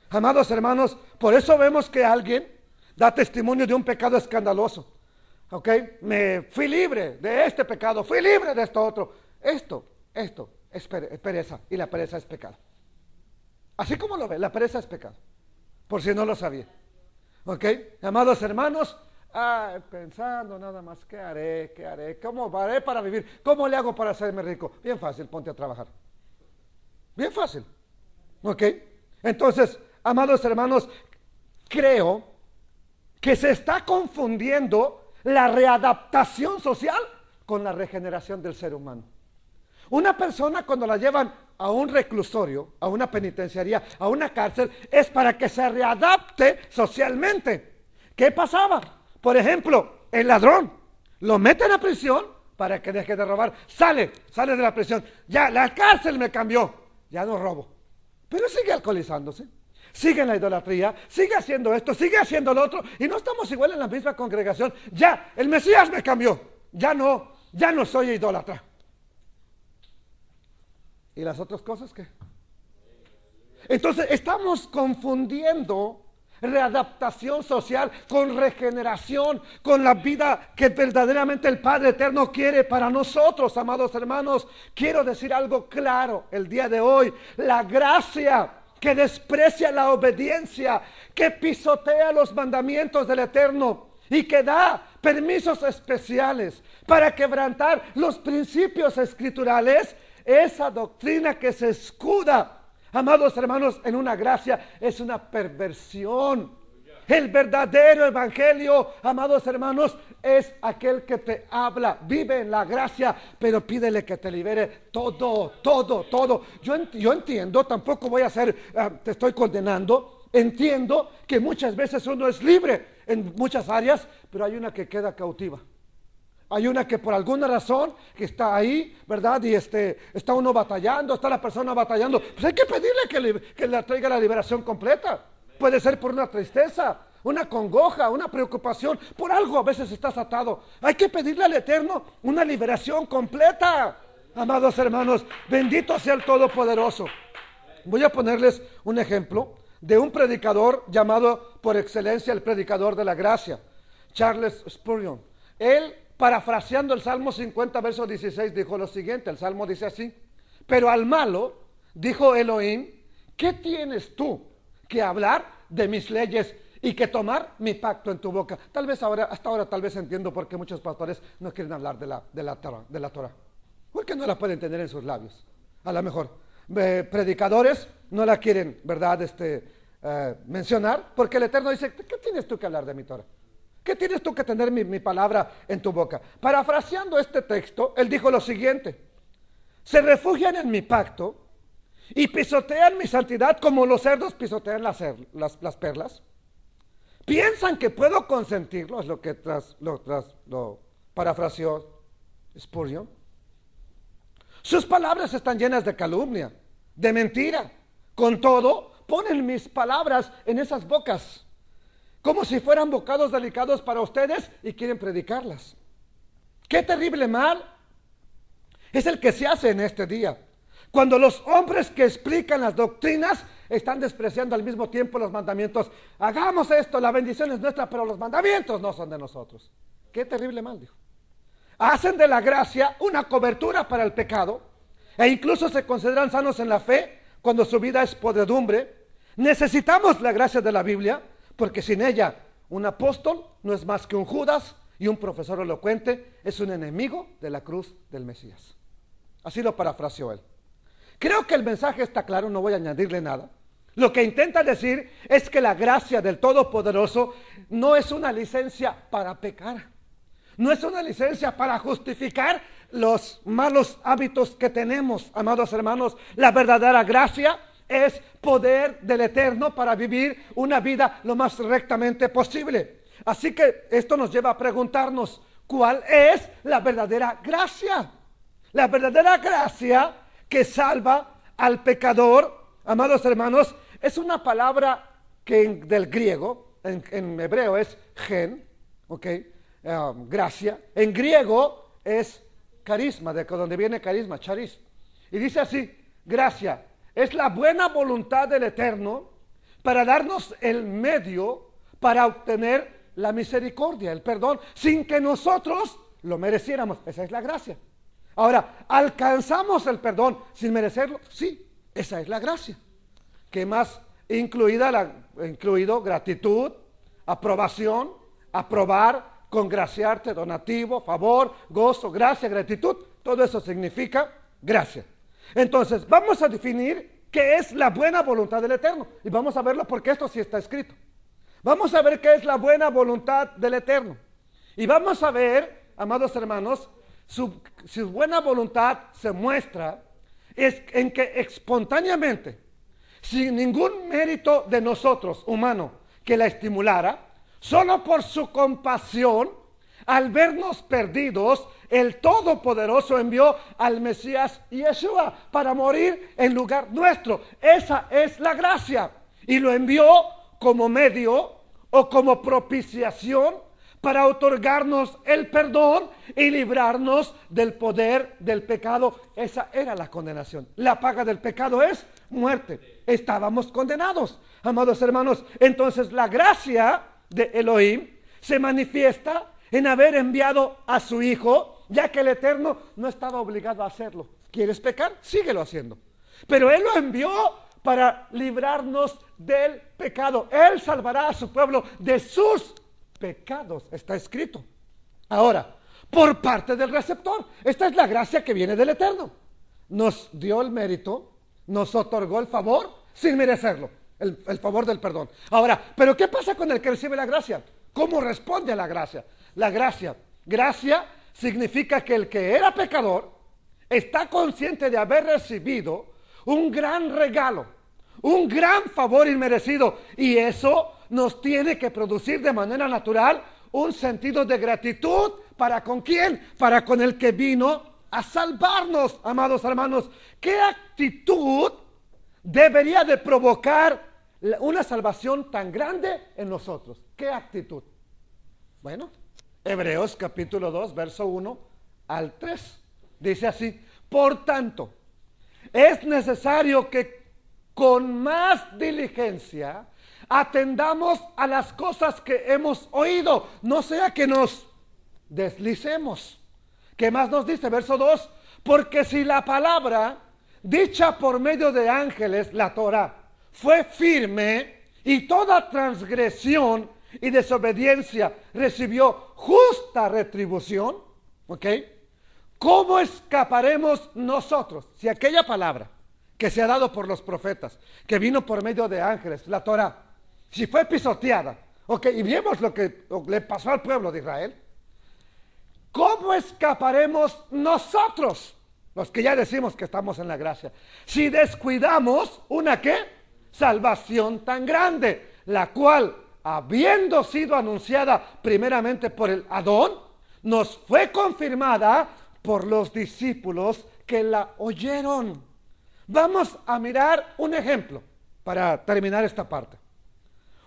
A: Amados hermanos, por eso vemos que alguien da testimonio de un pecado escandaloso. ¿Ok? Me fui libre de este pecado, fui libre de esto otro. Esto es pereza, y la pereza es pecado. Así como lo ve, la pereza es pecado, por si no lo sabía. ¿Ok? Amados hermanos, pensando nada más, ¿qué haré? ¿Cómo haré para vivir? ¿Cómo le hago para hacerme rico? Bien fácil, ponte a trabajar. Bien fácil. ¿Ok? Entonces, amados hermanos, creo que se está confundiendo la readaptación social con la regeneración del ser humano. Una persona cuando la llevan a un reclusorio, a una penitenciaría, a una cárcel, es para que se readapte socialmente. ¿Qué pasaba? Por ejemplo, el ladrón lo meten a prisión para que deje de robar. Sale de la prisión. Ya, la cárcel me cambió. Ya no robo. Pero sigue alcoholizándose. Sigue en la idolatría. Sigue haciendo esto. Sigue haciendo lo otro. Y no estamos igual en la misma congregación. Ya, el Mesías me cambió. Ya no soy idólatra. ¿Y las otras cosas qué? Entonces estamos confundiendo readaptación social con regeneración, con la vida que verdaderamente el Padre Eterno quiere para nosotros, amados hermanos. Quiero decir algo claro el día de hoy. La gracia que desprecia la obediencia, que pisotea los mandamientos del Eterno y que da permisos especiales para quebrantar los principios escriturales, esa doctrina que se escuda, amados hermanos, en una gracia, es una perversión. El verdadero evangelio, amados hermanos, es aquel que te habla, vive en la gracia, pero pídele que te libere todo. Yo entiendo, tampoco voy a ser, te estoy condenando. Entiendo que muchas veces uno es libre en muchas áreas, pero hay una que queda cautiva. Hay una que por alguna razón que está ahí, ¿verdad? Y está uno batallando, está la persona batallando. Pues hay que pedirle que le traiga la liberación completa. Puede ser por una tristeza, una congoja, una preocupación. Por algo a veces estás atado. Hay que pedirle al Eterno una liberación completa. Amados hermanos, bendito sea el Todopoderoso. Voy a ponerles un ejemplo de un predicador llamado por excelencia el predicador de la gracia, Charles Spurgeon. Él, parafraseando el Salmo 50, verso 16, dijo lo siguiente. El Salmo dice así: pero al malo, dijo Elohim, ¿qué tienes tú que hablar de mis leyes y que tomar mi pacto en tu boca? Tal vez hasta ahora tal vez entiendo por qué muchos pastores no quieren hablar de la Torah. Porque no la pueden tener en sus labios. A lo mejor predicadores no la quieren, ¿verdad? Mencionar, porque el Eterno dice, ¿qué tienes tú que hablar de mi Torah? ¿Qué tienes tú que tener mi palabra en tu boca? Parafraseando este texto, él dijo lo siguiente: se refugian en mi pacto y pisotean mi santidad como los cerdos pisotean las perlas. Piensan que puedo consentirlo, es lo que lo parafraseó Spurgeon. Sus palabras están llenas de calumnia, de mentira. Con todo, ponen mis palabras en esas bocas como si fueran bocados delicados para ustedes y quieren predicarlas. ¡Qué terrible mal es el que se hace en este día! Cuando los hombres que explican las doctrinas están despreciando al mismo tiempo los mandamientos. Hagamos esto, la bendición es nuestra, pero los mandamientos no son de nosotros. ¡Qué terrible mal! Dijo. Hacen de la gracia una cobertura para el pecado e incluso se consideran sanos en la fe cuando su vida es podredumbre. Necesitamos la gracia de la Biblia, porque sin ella un apóstol no es más que un Judas y un profesor elocuente es un enemigo de la cruz del Mesías. Así lo parafraseó él. Creo que el mensaje está claro, no voy a añadirle nada. Lo que intenta decir es que la gracia del Todopoderoso no es una licencia para pecar. No es una licencia para justificar los malos hábitos que tenemos, amados hermanos. La verdadera gracia es poder del Eterno para vivir una vida lo más rectamente posible. Así que esto nos lleva a preguntarnos, ¿cuál es la verdadera gracia? La verdadera gracia que salva al pecador, amados hermanos, es una palabra que del griego, en hebreo es gen, ¿ok? Gracia. En griego es carisma, de donde viene carisma, charis. Y dice así, gracia es la buena voluntad del Eterno para darnos el medio para obtener la misericordia, el perdón, sin que nosotros lo mereciéramos. Esa es la gracia. Ahora, ¿alcanzamos el perdón sin merecerlo? Sí, esa es la gracia. ¿Qué más? Incluido gratitud, aprobación, aprobar, congraciarte, donativo, favor, gozo, gracia, gratitud. Todo eso significa gracia. Entonces, vamos a definir qué es la buena voluntad del Eterno. Y vamos a verlo porque esto sí está escrito. Vamos a ver qué es la buena voluntad del Eterno. Y vamos a ver, amados hermanos, su buena voluntad se muestra en que espontáneamente, sin ningún mérito de nosotros, humano, que la estimulara, solo por su compasión, al vernos perdidos, el Todopoderoso envió al Mesías Yeshua para morir en lugar nuestro. Esa es la gracia. Y lo envió como medio o como propiciación para otorgarnos el perdón y librarnos del poder del pecado. Esa era la condenación. La paga del pecado es muerte. Estábamos condenados, amados hermanos. Entonces la gracia de Elohim se manifiesta en haber enviado a su Hijo, ya que el Eterno no estaba obligado a hacerlo. ¿Quieres pecar? Síguelo haciendo. Pero Él lo envió para librarnos del pecado. Él salvará a su pueblo de sus pecados, está escrito. Ahora, por parte del receptor, esta es la gracia que viene del Eterno. Nos dio el mérito, nos otorgó el favor sin merecerlo, el favor del perdón. Ahora, ¿pero qué pasa con el que recibe la gracia? ¿Cómo responde a la gracia? La gracia significa que el que era pecador está consciente de haber recibido un gran regalo, un gran favor inmerecido, y eso nos tiene que producir de manera natural un sentido de gratitud. ¿Para con quién? Para con el que vino a salvarnos, amados hermanos. ¿Qué actitud debería de provocar una salvación tan grande en nosotros? ¿Qué actitud? Bueno, Hebreos capítulo 2, verso 1 al 3. Dice así: por tanto, es necesario que con más diligencia atendamos a las cosas que hemos oído, no sea que nos deslicemos. ¿Qué más nos dice? Verso 2: porque si la palabra dicha por medio de ángeles, la Torah, fue firme, y toda transgresión y desobediencia recibió justa retribución, ¿ok? ¿Cómo escaparemos nosotros si aquella palabra que se ha dado por los profetas, que vino por medio de ángeles, la Torah, si fue pisoteada, ok, y vimos lo que le pasó al pueblo de Israel, ¿cómo escaparemos nosotros, los que ya decimos que estamos en la gracia, si descuidamos una ¿qué? Salvación tan grande, la cual, habiendo sido anunciada primeramente por el Adón, nos fue confirmada por los discípulos que la oyeron. Vamos a mirar un ejemplo para terminar esta parte.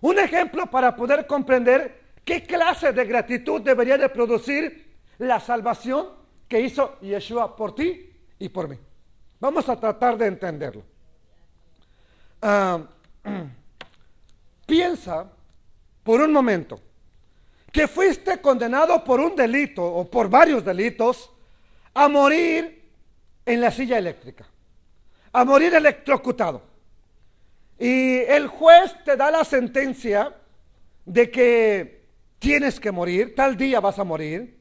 A: Un ejemplo para poder comprender qué clase de gratitud debería de producir la salvación que hizo Yeshua por ti y por mí. Vamos a tratar de entenderlo. Piensa por un momento que fuiste condenado por un delito o por varios delitos a morir en la silla eléctrica, a morir electrocutado. Y el juez te da la sentencia de que tienes que morir, tal día vas a morir,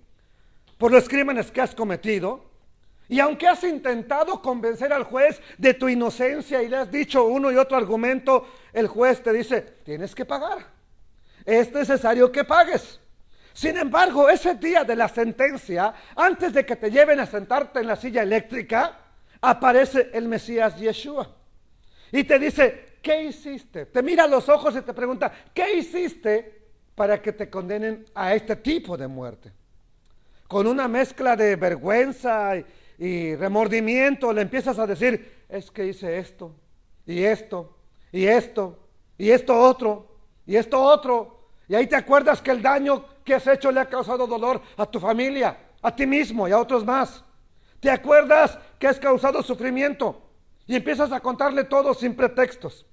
A: por los crímenes que has cometido. Y aunque has intentado convencer al juez de tu inocencia y le has dicho uno y otro argumento, el juez te dice, tienes que pagar, es necesario que pagues. Sin embargo, ese día de la sentencia, antes de que te lleven a sentarte en la silla eléctrica, aparece el Mesías Yeshua y te dice, ¿qué hiciste? Te mira a los ojos y te pregunta, ¿qué hiciste para que te condenen a este tipo de muerte? Con una mezcla de vergüenza y remordimiento le empiezas a decir, es que hice esto, y esto, y esto, y esto otro, y esto otro. Y ahí te acuerdas que el daño que has hecho le ha causado dolor a tu familia, a ti mismo y a otros más. Te acuerdas que has causado sufrimiento y empiezas a contarle todo sin pretextos.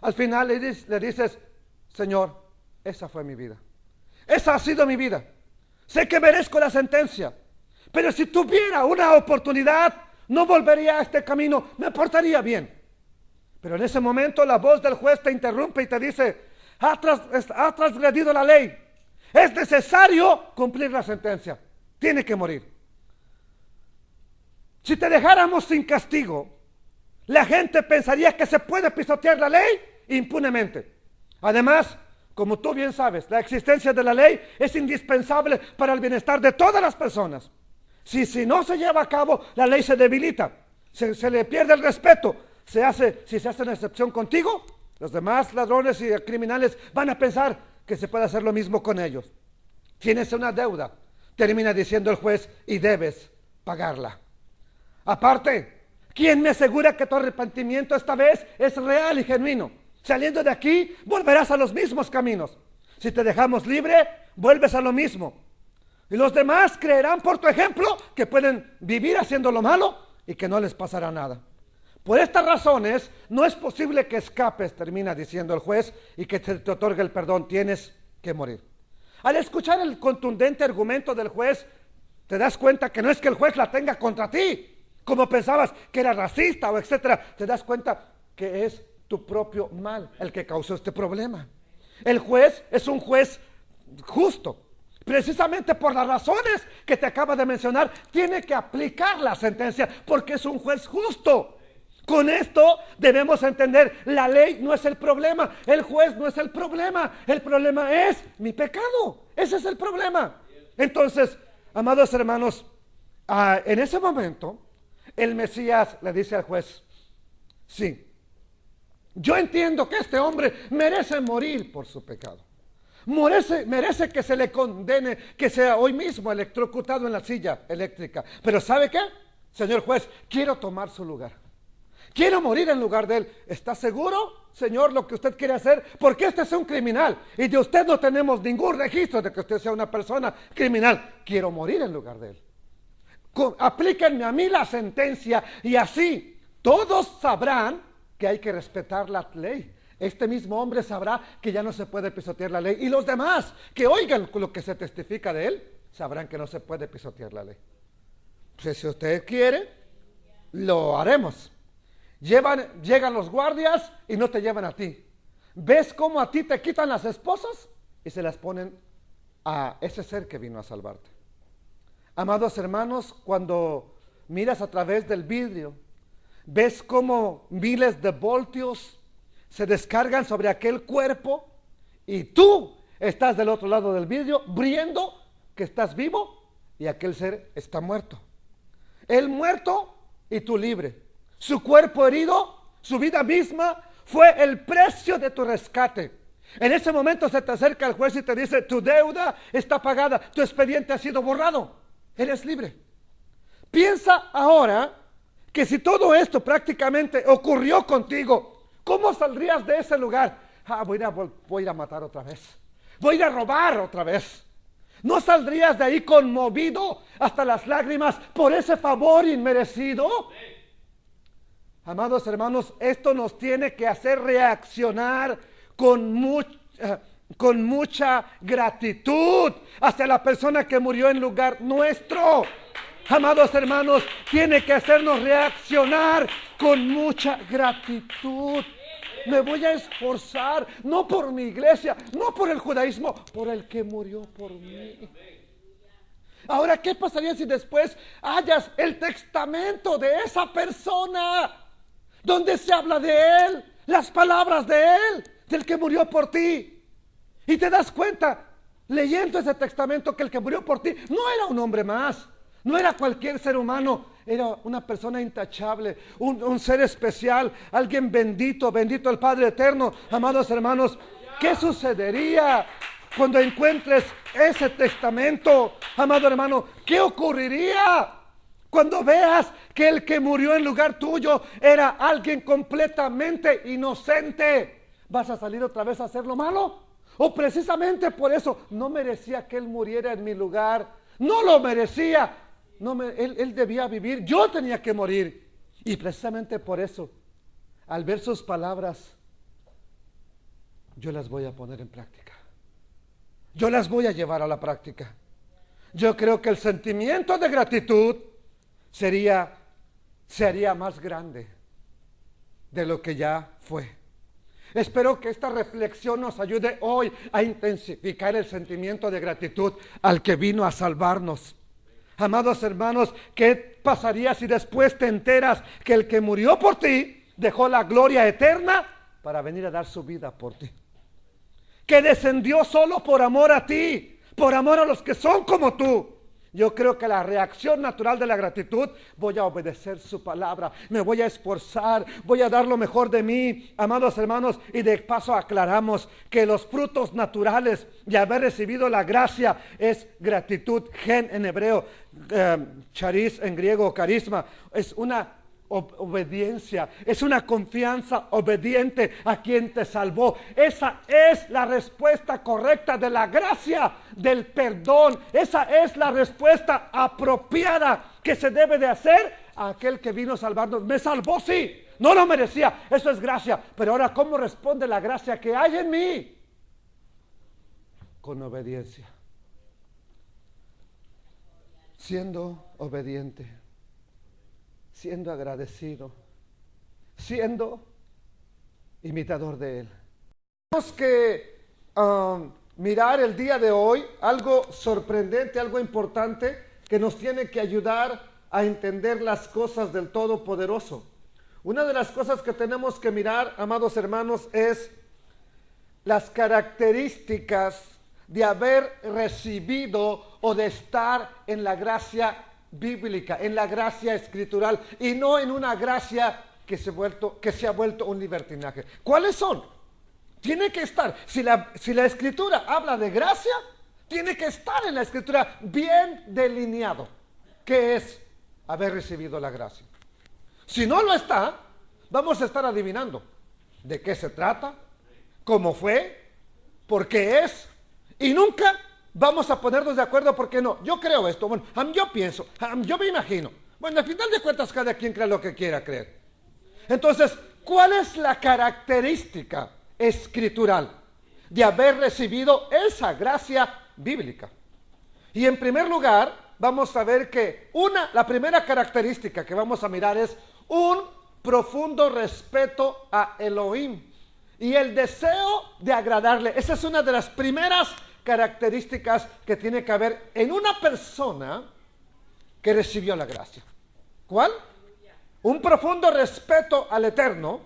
A: Al final le dices, Señor, esa fue mi vida. Esa ha sido mi vida. Sé que merezco la sentencia, pero si tuviera una oportunidad, no volvería a este camino, me portaría bien. Pero en ese momento la voz del juez te interrumpe y te dice, ha transgredido la ley. Es necesario cumplir la sentencia. Tiene que morir. Si te dejáramos sin castigo, la gente pensaría que se puede pisotear la ley impunemente. Además, como tú bien sabes, la existencia de la ley es indispensable para el bienestar de todas las personas. Si no se lleva a cabo, la ley se debilita, se le pierde el respeto. Si se hace una excepción contigo, los demás ladrones y criminales van a pensar que se puede hacer lo mismo con ellos. Tienes una deuda, termina diciendo el juez, y debes pagarla. Aparte, ¿quién me asegura que tu arrepentimiento esta vez es real y genuino? Saliendo de aquí, volverás a los mismos caminos. Si te dejamos libre, vuelves a lo mismo. Y los demás creerán por tu ejemplo que pueden vivir haciendo lo malo y que no les pasará nada. Por estas razones, no es posible que escapes, termina diciendo el juez, y que te otorgue el perdón. Tienes que morir. Al escuchar el contundente argumento del juez, te das cuenta que no es que el juez la tenga contra ti, como pensabas que era racista o etcétera. Te das cuenta que es tu propio mal el que causó este problema. El juez es un juez justo. Precisamente por las razones que te acaba de mencionar, tiene que aplicar la sentencia porque es un juez justo. Con esto debemos entender, la ley no es el problema, el juez no es el problema es mi pecado. Ese es el problema. Entonces, amados hermanos, en ese momento, el Mesías le dice al juez, sí, yo entiendo que este hombre merece morir por su pecado. Merece que se le condene, que sea hoy mismo electrocutado en la silla eléctrica. Pero ¿sabe qué? Señor juez, quiero tomar su lugar. Quiero morir en lugar de él. ¿Está seguro, señor, lo que usted quiere hacer? Porque este es un criminal y de usted no tenemos ningún registro de que usted sea una persona criminal. Quiero morir en lugar de él. Aplíquenme a mí la sentencia y así todos sabrán que hay que respetar la ley. Este mismo hombre sabrá que ya no se puede pisotear la ley. Y los demás que oigan lo que se testifica de él, sabrán que no se puede pisotear la ley. Pues si usted quiere, lo haremos. Llegan los guardias y no te llevan a ti. ¿Ves cómo a ti te quitan las esposas? Y se las ponen a ese ser que vino a salvarte. Amados hermanos, cuando miras a través del vidrio, ves cómo miles de voltios se descargan sobre aquel cuerpo y tú estás del otro lado del vidrio viendo que estás vivo y aquel ser está muerto. Él muerto y tú libre. Su cuerpo herido, su vida misma fue el precio de tu rescate. En ese momento se te acerca el juez y te dice, tu deuda está pagada, tu expediente ha sido borrado, eres libre. Piensa ahora que si todo esto prácticamente ocurrió contigo, ¿cómo saldrías de ese lugar? Voy a ir a matar otra vez, voy a ir a robar otra vez. ¿No saldrías de ahí conmovido hasta las lágrimas por ese favor inmerecido? Amados hermanos, esto nos tiene que hacer reaccionar con mucha gratitud hacia la persona que murió en lugar nuestro. Amados hermanos, tiene que hacernos reaccionar con mucha gratitud. Me voy a esforzar, no por mi iglesia, no por el judaísmo, por el que murió por mí. Ahora, ¿qué pasaría si después hallas el testamento de esa persona? Donde se habla de él, las palabras de él, del que murió por ti. Y te das cuenta, leyendo ese testamento, que el que murió por ti no era un hombre más, no era cualquier ser humano, era una persona intachable, un ser especial, alguien bendito, bendito el Padre eterno. Amados hermanos, ¿qué sucedería cuando encuentres ese testamento? Amado hermano, ¿qué ocurriría cuando veas que el que murió en lugar tuyo era alguien completamente inocente? ¿Vas a salir otra vez a hacer lo malo? ¿O precisamente por eso no merecía que él muriera en mi lugar? No lo merecía. Él debía vivir, yo tenía que morir. Y precisamente por eso, al ver sus palabras, yo las voy a poner en práctica. Yo las voy a llevar a la práctica. Yo creo que el sentimiento de gratitud sería más grande de lo que ya fue. Espero que esta reflexión nos ayude hoy a intensificar el sentimiento de gratitud al que vino a salvarnos. Amados hermanos, ¿qué pasaría si después te enteras que el que murió por ti dejó la gloria eterna para venir a dar su vida por ti? que descendió solo por amor a ti, por amor a los que son como tú. Yo creo que la reacción natural de la gratitud, voy a obedecer su palabra, me voy a esforzar, voy a dar lo mejor de mí, amados hermanos, y de paso aclaramos que los frutos naturales de haber recibido la gracia es gratitud, gen en hebreo, charis en griego, carisma, es una obediencia, es una confianza obediente a quien te salvó. Esa es la respuesta correcta de la gracia, del perdón. Esa es la respuesta apropiada que se debe de hacer a aquel que vino a salvarnos. Me salvó, sí, no lo merecía, eso es gracia, pero ahora ¿cómo responde la gracia que hay en mí? Con obediencia, siendo obediente, siendo agradecido, siendo imitador de Él. Tenemos que mirar el día de hoy algo sorprendente, algo importante que nos tiene que ayudar a entender las cosas del Todopoderoso. Una de las cosas que tenemos que mirar, amados hermanos, es las características de haber recibido o de estar en la gracia bíblica, en la gracia escritural, y no en una gracia que se ha vuelto un libertinaje. ¿Cuáles son? Tiene que estar, si la escritura habla de gracia, tiene que estar en la escritura bien delineado qué es haber recibido la gracia. Si no lo está, vamos a estar adivinando de qué se trata, cómo fue, por qué es, y nunca vamos a ponernos de acuerdo. Porque no, yo creo esto, bueno, yo pienso, yo me imagino. Bueno, al final de cuentas cada quien cree lo que quiera creer. Entonces, ¿cuál es la característica escritural de haber recibido esa gracia bíblica? Y en primer lugar, vamos a ver que la primera característica que vamos a mirar es un profundo respeto a Elohim y el deseo de agradarle. Esa es una de las primeras características que tiene que haber en una persona que recibió la gracia. ¿Cuál? Un profundo respeto al Eterno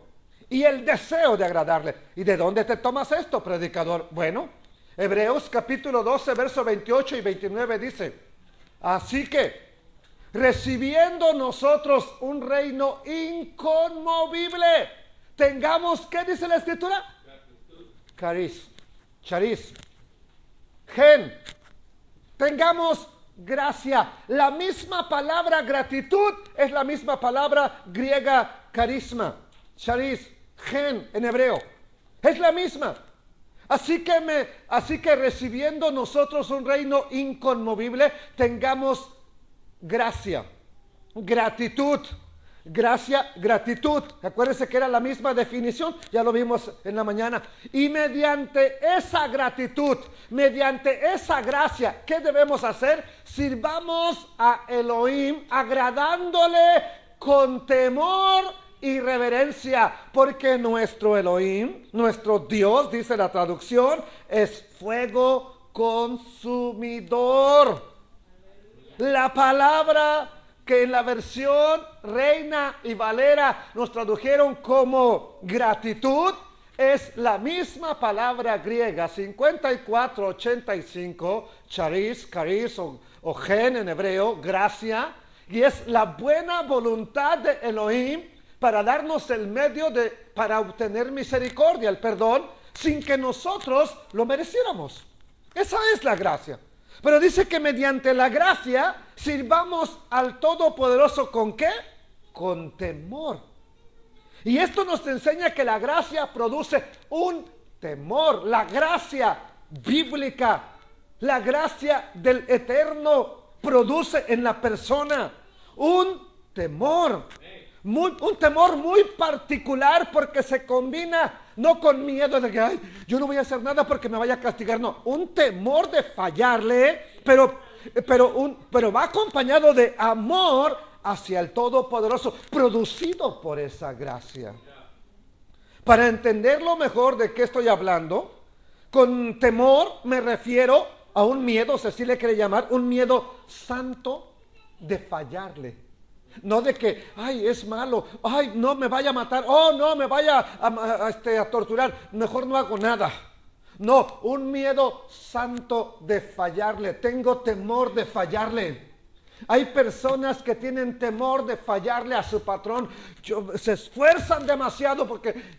A: y el deseo de agradarle. ¿Y de dónde te tomas esto, predicador? Bueno, Hebreos capítulo 12, verso 28 y 29 dice: así que, recibiendo nosotros un reino inconmovible, tengamos, ¿qué dice la escritura? Charis, gen, tengamos gracia. La misma palabra gratitud es la misma palabra griega carisma, charis, gen en hebreo, es la misma. Así que recibiendo nosotros un reino inconmovible, tengamos gracia, gratitud. Gracia, gratitud. Acuérdense que era la misma definición, ya lo vimos en la mañana. Y mediante esa gratitud, mediante esa gracia, ¿qué debemos hacer? Sirvamos a Elohim agradándole con temor y reverencia, porque nuestro Elohim, nuestro Dios, dice la traducción, es fuego consumidor. La palabra que en la versión Reina y Valera nos tradujeron como gratitud es la misma palabra griega 5485, charis, caris o gen en hebreo, gracia, y es la buena voluntad de Elohim para darnos el medio para obtener misericordia, el perdón, sin que nosotros lo mereciéramos. Esa es la gracia. Pero dice que mediante la gracia sirvamos al Todopoderoso, ¿con qué? Con temor. Y esto nos enseña que la gracia produce un temor. La gracia bíblica, la gracia del Eterno produce en la persona un temor. Un temor muy particular, porque se combina no con miedo de que yo no voy a hacer nada porque me vaya a castigar, no, un temor de fallarle, pero va acompañado de amor hacia el Todopoderoso, producido por esa gracia. Para entenderlo mejor de qué estoy hablando, con temor me refiero a un miedo, si le quiere llamar, un miedo santo de fallarle. No de que, es malo, no me vaya a matar, no me vaya a torturar, mejor no hago nada. No, un miedo santo de fallarle. Tengo temor de fallarle. Hay personas que tienen temor de fallarle a su patrón. Se esfuerzan demasiado porque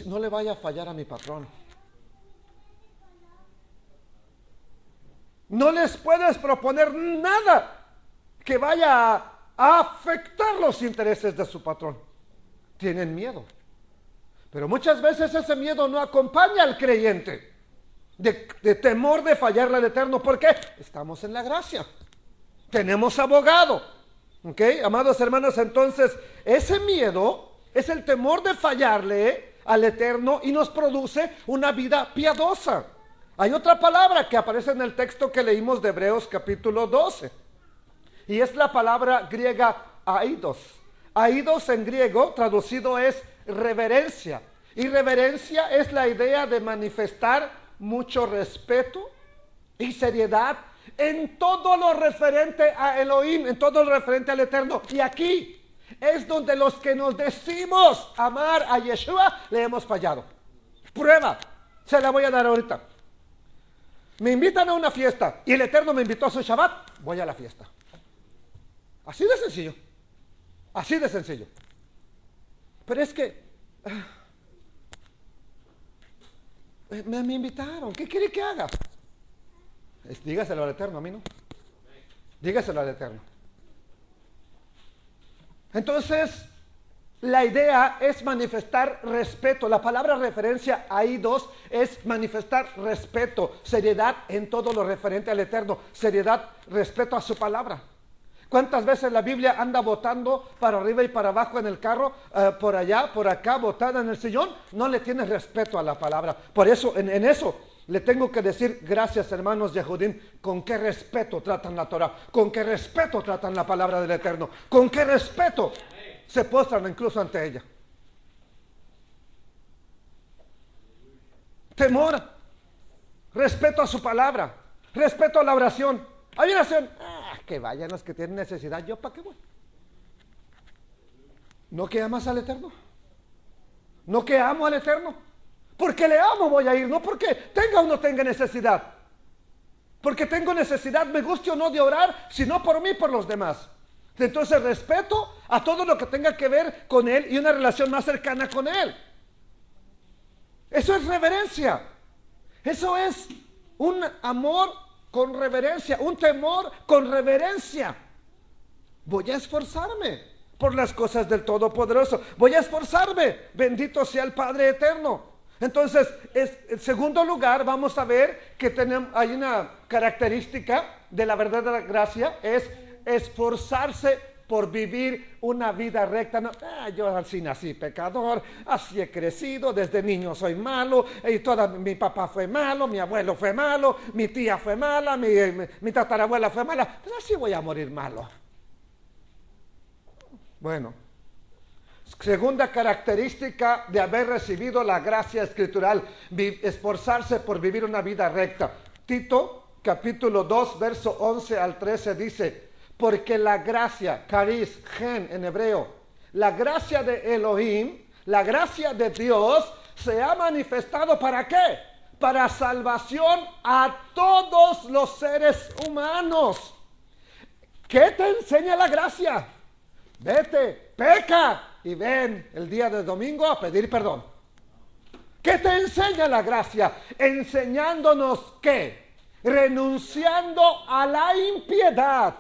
A: no le vaya a fallar a mi patrón. No les puedes proponer nada que vaya a afectar los intereses de su patrón. Tienen miedo. Pero muchas veces ese miedo no acompaña al creyente. De temor de fallarle al Eterno. ¿Por qué? Estamos en la gracia. Tenemos abogado. ¿Ok? Amados hermanos, entonces ese miedo es el temor de fallarle al Eterno y nos produce una vida piadosa. Hay otra palabra que aparece en el texto que leímos de Hebreos capítulo 12. Y es la palabra griega aidos. Aidos en griego traducido es reverencia. Y reverencia es la idea de manifestar mucho respeto y seriedad en todo lo referente a Elohim, en todo lo referente al Eterno. Y aquí es donde los que nos decimos amar a Yeshua le hemos fallado. Prueba, se la voy a dar ahorita. Me invitan a una fiesta y el Eterno me invitó a su Shabbat, voy a la fiesta. Así de sencillo. Así de sencillo. Pero es que me invitaron. ¿Qué quiere que haga? Dígaselo al Eterno, a mí no. Dígaselo al Eterno. Entonces, la idea es manifestar respeto. La palabra referencia ahí dos es manifestar respeto, seriedad en todo lo referente al Eterno, seriedad, respeto a su palabra. ¿Cuántas veces la Biblia anda botando para arriba y para abajo en el carro, por allá, por acá, botada en el sillón? No le tienes respeto a la palabra. Por eso, en eso le tengo que decir gracias, hermanos Yehudim, con qué respeto tratan la Torah, con qué respeto tratan la palabra del Eterno, con qué respeto se postran incluso ante ella. Temor, respeto a su palabra, respeto a la oración. Hay oración, que vayan los que tienen necesidad, ¿yo para qué voy? ¿No que amas al Eterno? ¿No que amo al Eterno? Porque le amo voy a ir, no porque tenga o no tenga necesidad. Porque tengo necesidad, me guste o no de orar, sino por mí y por los demás. Entonces respeto a todo lo que tenga que ver con Él y una relación más cercana con Él. Eso es reverencia. Eso es un amor con reverencia, un temor con reverencia. Voy a esforzarme por las cosas del Todopoderoso. Voy a esforzarme. Bendito sea el Padre Eterno. Entonces, en segundo lugar, vamos a ver que hay una característica de la verdadera gracia, es esforzarse por vivir una vida recta. No, yo así nací pecador, así he crecido, desde niño soy malo, y mi papá fue malo, mi abuelo fue malo, mi tía fue mala, mi tatarabuela fue mala, pero así voy a morir malo. Bueno, segunda característica de haber recibido la gracia escritural, esforzarse por vivir una vida recta. Tito, capítulo 2, verso 11 al 13 dice: porque la gracia, charis, gen en hebreo, la gracia de Elohim, la gracia de Dios, se ha manifestado ¿para qué? Para salvación a todos los seres humanos. ¿Qué te enseña la gracia? Vete, peca y ven el día del domingo a pedir perdón. ¿Qué te enseña la gracia? Enseñándonos ¿qué? Renunciando a la impiedad.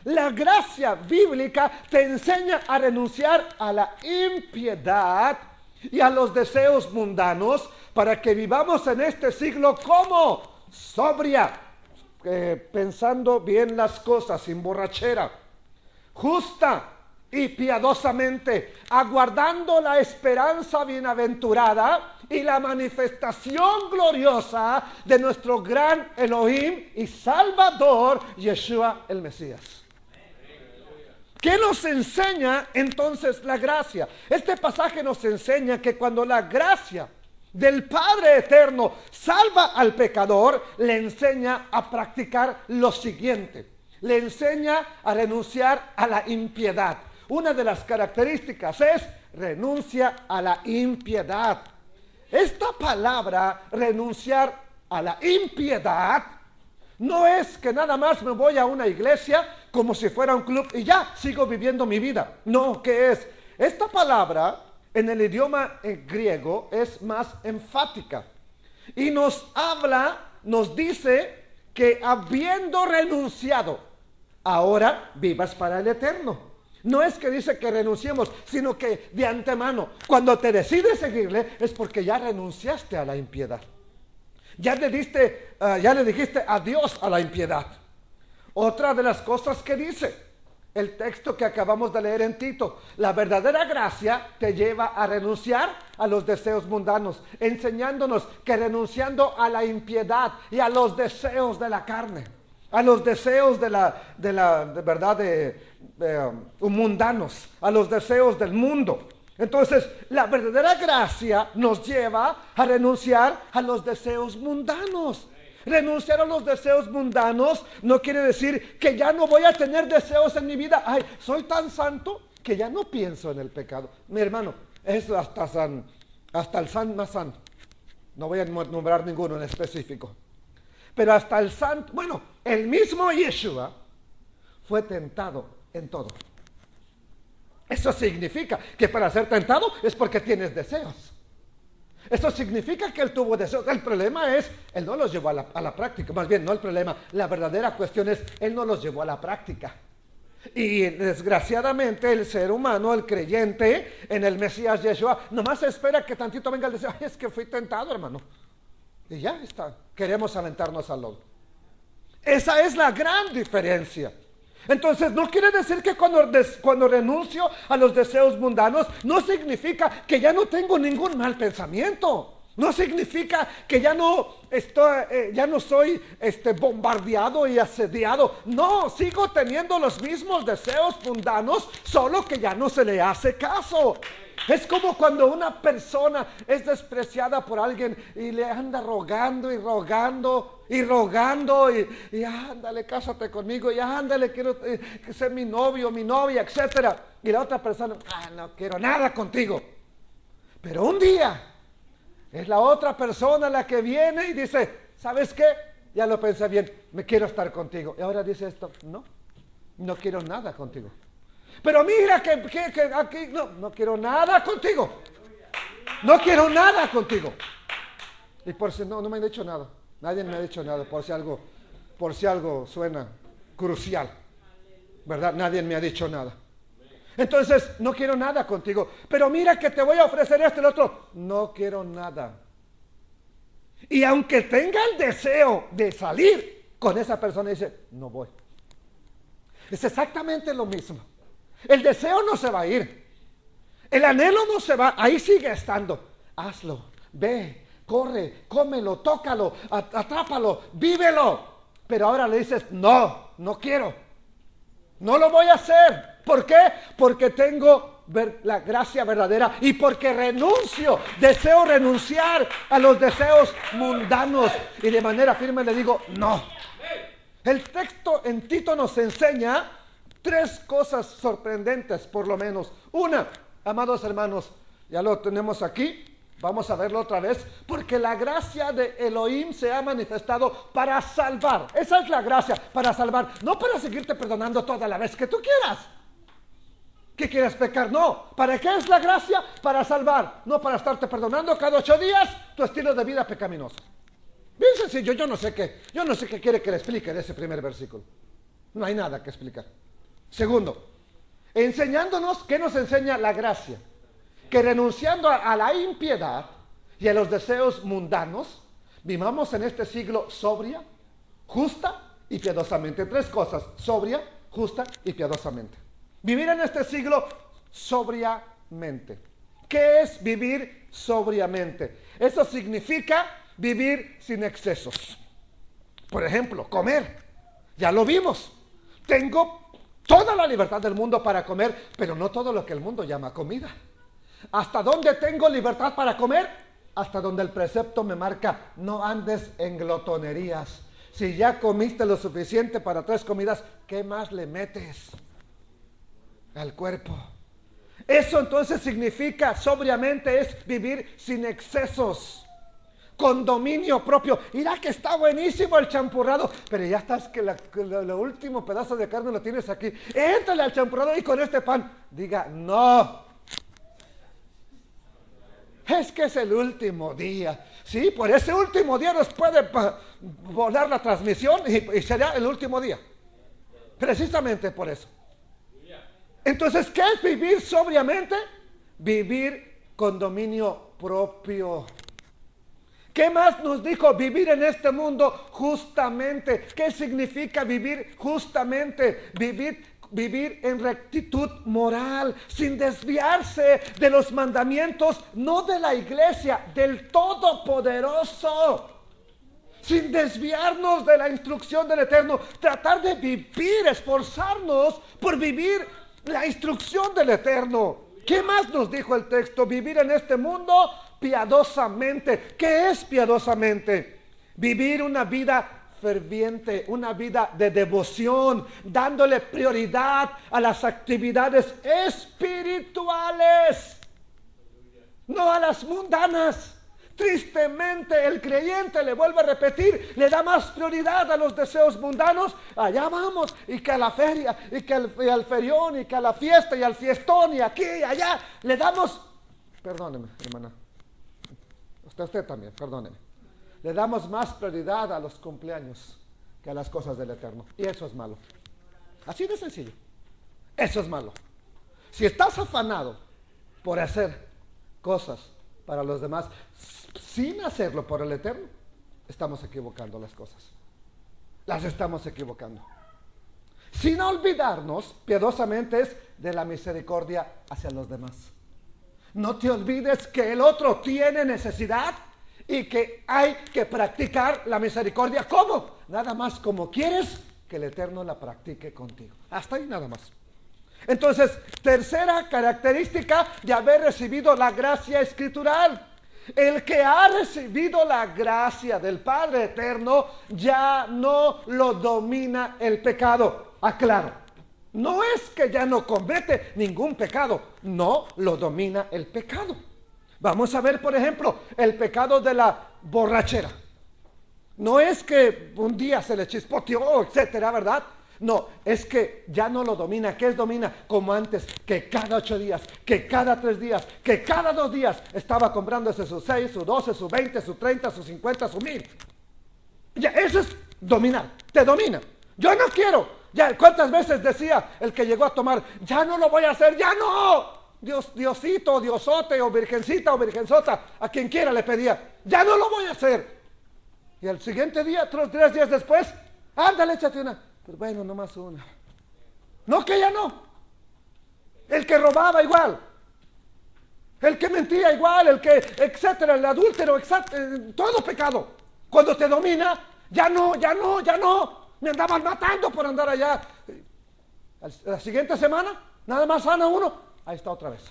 A: La gracia bíblica te enseña a renunciar a la impiedad y a los deseos mundanos para que vivamos en este siglo como sobria, pensando bien las cosas, sin borrachera, justa y piadosamente, aguardando la esperanza bienaventurada y la manifestación gloriosa de nuestro gran Elohim y Salvador, Yeshua el Mesías. ¿Qué nos enseña entonces la gracia? Este pasaje nos enseña que cuando la gracia del Padre Eterno salva al pecador, le enseña a practicar lo siguiente. Le enseña a renunciar a la impiedad. Una de las características es renuncia a la impiedad. Esta palabra, renunciar a la impiedad, no es que nada más me voy a una iglesia como si fuera un club y ya sigo viviendo mi vida. No, ¿qué es? Esta palabra en el idioma griego es más enfática y nos habla, nos dice que habiendo renunciado, ahora vivas para el eterno. No es que dice que renunciemos, sino que de antemano, cuando te decides seguirle, es porque ya renunciaste a la impiedad. Ya le dijiste adiós a la impiedad. Otra de las cosas que dice el texto que acabamos de leer en Tito, la verdadera gracia te lleva a renunciar a los deseos mundanos, enseñándonos que renunciando a la impiedad y a los deseos de la carne, a los deseos mundanos, a los deseos del mundo. Entonces, la verdadera gracia nos lleva a renunciar a los deseos mundanos. Renunciar a los deseos mundanos no quiere decir que ya no voy a tener deseos en mi vida. Ay, soy tan santo que ya no pienso en el pecado. Mi hermano, eso hasta el san más santo. No voy a nombrar ninguno en específico. Pero hasta el santo, el mismo Yeshua fue tentado en todo. Eso significa que para ser tentado es porque tienes deseos. Eso significa que él tuvo deseos. El problema es, él no los llevó a la práctica. Más bien, no el problema, la verdadera cuestión es, él no los llevó a la práctica. Y desgraciadamente el ser humano, el creyente en el Mesías Yeshua, nomás espera que tantito venga el deseo. Ay, es que fui tentado, hermano. Y ya está, queremos aventarnos al lodo. Esa es la gran diferencia. Entonces no quiere decir que cuando renuncio a los deseos mundanos, no significa que ya no tengo ningún mal pensamiento. No significa que ya no soy bombardeado y asediado. No, sigo teniendo los mismos deseos mundanos, solo que ya no se le hace caso. Es como cuando una persona es despreciada por alguien y le anda rogando y rogando y rogando y ándale, cásate conmigo, y ándale, quiero que sea mi novio, mi novia, etcétera. Y la otra persona, no quiero nada contigo. Pero un día es la otra persona la que viene y dice, ¿sabes qué? Ya lo pensé bien, me quiero estar contigo. Y ahora dice esto, no quiero nada contigo. Pero mira que aquí no quiero nada contigo. No quiero nada contigo. Y por si no me han dicho nada. Nadie me ha dicho nada, por si algo suena crucial. ¿Verdad? Nadie me ha dicho nada. Entonces, no quiero nada contigo. Pero mira que te voy a ofrecer esto y lo otro. No quiero nada. Y aunque tenga el deseo de salir con esa persona, dice, no voy. Es exactamente lo mismo. El deseo no se va a ir. El anhelo no se va, ahí sigue estando. Hazlo, ve, corre, cómelo, tócalo, atrápalo, vívelo. Pero ahora le dices, no quiero. No lo voy a hacer. ¿Por qué? Porque tengo la gracia verdadera y porque deseo renunciar a los deseos mundanos. Y de manera firme le digo, no. El texto en Tito nos enseña 3 cosas sorprendentes, por lo menos. Una, amados hermanos, ya lo tenemos aquí, vamos a verlo otra vez, porque la gracia de Elohim se ha manifestado para salvar. Esa es la gracia, para salvar, no para seguirte perdonando toda la vez que tú quieras. ¿Qué quieres pecar? No. ¿Para qué es la gracia? Para salvar, no para estarte perdonando cada 8 días tu estilo de vida pecaminoso. Bien sencillo, yo no sé qué quiere que le explique de ese primer versículo. No hay nada que explicar. Segundo, enseñándonos, ¿qué nos enseña la gracia? Que renunciando a la impiedad y a los deseos mundanos, vivamos en este siglo sobria, justa y piadosamente. 3 cosas, sobria, justa y piadosamente. Vivir en este siglo sobriamente. ¿Qué es vivir sobriamente? Eso significa vivir sin excesos. Por ejemplo, comer. Ya lo vimos. Tengo toda la libertad del mundo para comer, pero no todo lo que el mundo llama comida. ¿Hasta dónde tengo libertad para comer? Hasta donde el precepto me marca, no andes en glotonerías. Si ya comiste lo suficiente para 3 comidas, ¿qué más le metes al cuerpo? Eso entonces significa, sobriamente, es vivir sin excesos. con dominio propio. Mira que está buenísimo el champurrado, pero ya estás que el último pedazo de carne lo tienes aquí. Éntrale al champurrado y con este pan. Diga, no. Es que es el último día. Sí, por ese último día nos puede volar la transmisión y será el último día. Precisamente por eso. Entonces, ¿qué es vivir sobriamente? Vivir con dominio propio. ¿Qué más nos dijo? Vivir en este mundo justamente. ¿Qué significa vivir justamente? Vivir en rectitud moral, sin desviarse de los mandamientos, no de la iglesia, del Todopoderoso. Sin desviarnos de la instrucción del Eterno, tratar de vivir, esforzarnos por vivir la instrucción del Eterno. ¿Qué más nos dijo el texto? Vivir en este mundo piadosamente. ¿Qué es piadosamente? Vivir una vida ferviente, una vida de devoción, dándole prioridad a las actividades espirituales, no a las mundanas. Tristemente el creyente, le vuelvo a repetir, le da más prioridad a los deseos mundanos. Allá vamos, y que a la feria, y que al ferión, y que a la fiesta, y al fiestón, y aquí y allá. Le damos, perdóneme, hermana, usted también, perdóneme. Le damos más prioridad a los cumpleaños que a las cosas del Eterno. Y eso es malo. Así de sencillo. Eso es malo. Si estás afanado por hacer cosas para los demás sin hacerlo por el Eterno, estamos equivocando las cosas. Las estamos equivocando. Sin olvidarnos, piadosamente, es de la misericordia hacia los demás. No te olvides que el otro tiene necesidad y que hay que practicar la misericordia. ¿Cómo? Nada más como quieres que el Eterno la practique contigo. Hasta ahí nada más. Entonces, tercera característica de haber recibido la gracia escritural. El que ha recibido la gracia del Padre Eterno ya no lo domina el pecado. Aclaro, no es que ya no comete ningún pecado, no lo domina el pecado. Vamos a ver, por ejemplo, el pecado de la borrachera. No es que un día se le chispoteó, etcétera, ¿verdad? No, es que ya no lo domina. ¿Qué es domina? Como antes, que cada 8 días, que cada 3 días, que cada 2 días estaba comprándose sus 6, sus 12, sus 20, sus 30, sus 50, sus 1000. Ya, eso es dominar, te domina. Yo no quiero. Ya, ¿cuántas veces decía el que llegó a tomar? Ya no lo voy a hacer, ya no. Diosito, Diosote, o Virgencita, o Virgenzota, a quien quiera le pedía, ya no lo voy a hacer. Y al siguiente día, 3 días después, ándale, échate una. Pues bueno, nomás una. No, que ya no. El que robaba igual. El que mentía igual, el que, etcétera, el adúltero, todo pecado. Cuando te domina, ya no. Me andaban matando por andar allá. La siguiente semana, nada más sana uno. Ahí está otra vez.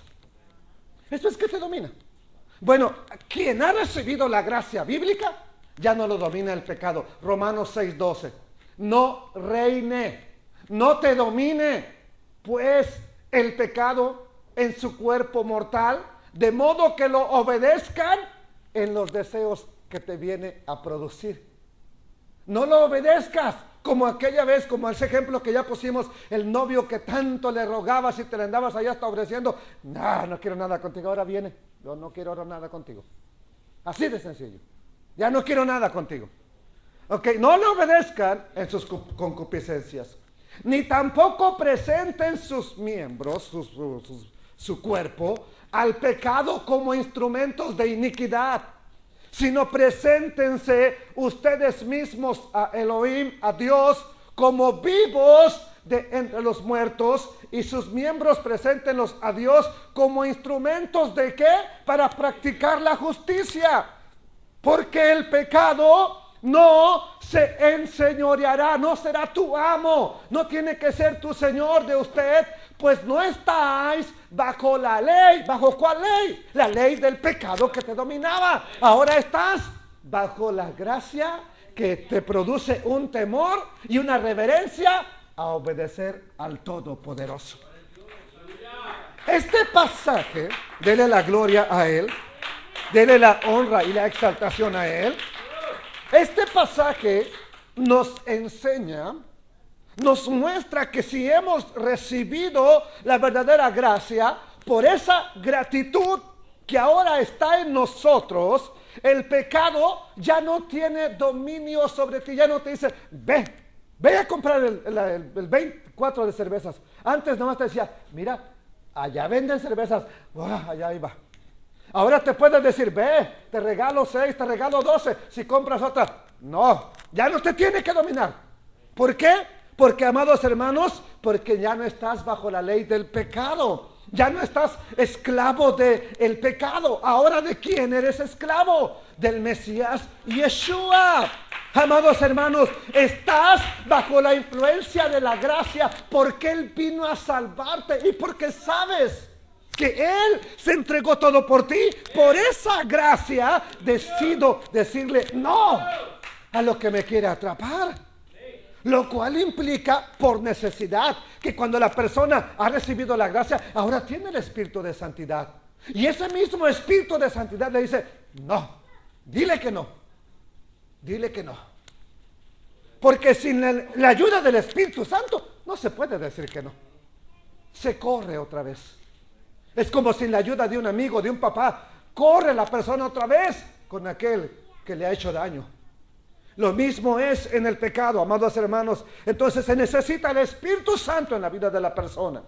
A: Esto es que te domina. Bueno, quien ha recibido la gracia bíblica, ya no lo domina el pecado. Romanos 6:12. No reine, no te domine, pues el pecado en su cuerpo mortal, de modo que lo obedezcan en los deseos que te viene a producir. No lo obedezcas como aquella vez, como ese ejemplo que ya pusimos, el novio que tanto le rogabas y te le andabas allá hasta ofreciendo. No quiero nada contigo, ahora viene. Yo no quiero ahora nada contigo. Así de sencillo. Ya no quiero nada contigo. Ok, no le obedezcan en sus concupiscencias, ni tampoco presenten sus miembros, su cuerpo, al pecado como instrumentos de iniquidad, sino preséntense ustedes mismos a Elohim, a Dios, como vivos de entre los muertos, y sus miembros preséntenlos a Dios como instrumentos ¿de qué? Para practicar la justicia, porque el pecado no se enseñoreará, no será tu amo, no tiene que ser tu señor de usted, pues no estáis bajo la ley. ¿Bajo cuál ley? La ley del pecado que te dominaba. Ahora estás bajo la gracia que te produce un temor y una reverencia a obedecer al Todopoderoso. Este pasaje, dele la gloria a Él, Dele la honra y la exaltación a Él. Este pasaje nos enseña, nos muestra que si hemos recibido la verdadera gracia, por esa gratitud que ahora está en nosotros, el pecado ya no tiene dominio sobre ti, ya no te dice, ve a comprar el 24 de cervezas. Antes nomás te decía, mira, allá venden cervezas, allá iba. Ahora te puedes decir, ve, te regalo 6, te regalo 12, si compras otra. No, ya no te tiene que dominar. ¿Por qué? Porque, amados hermanos, porque ya no estás bajo la ley del pecado. Ya no estás esclavo del pecado. Ahora, ¿de quién eres esclavo? Del Mesías Yeshua. Amados hermanos, estás bajo la influencia de la gracia porque Él vino a salvarte y porque sabes que Él se entregó todo por ti. Por esa gracia decido decirle no a lo que me quiere atrapar. Lo cual implica por necesidad que cuando la persona ha recibido la gracia, ahora tiene el espíritu de santidad. Y ese mismo espíritu de santidad le dice, no, dile que no. Dile que no. Porque sin la ayuda del Espíritu Santo no se puede decir que no. Se corre otra vez. Es como sin la ayuda de un amigo, de un papá. Corre la persona otra vez con aquel que le ha hecho daño. Lo mismo es en el pecado, amados hermanos. Entonces se necesita el Espíritu Santo en la vida de la persona.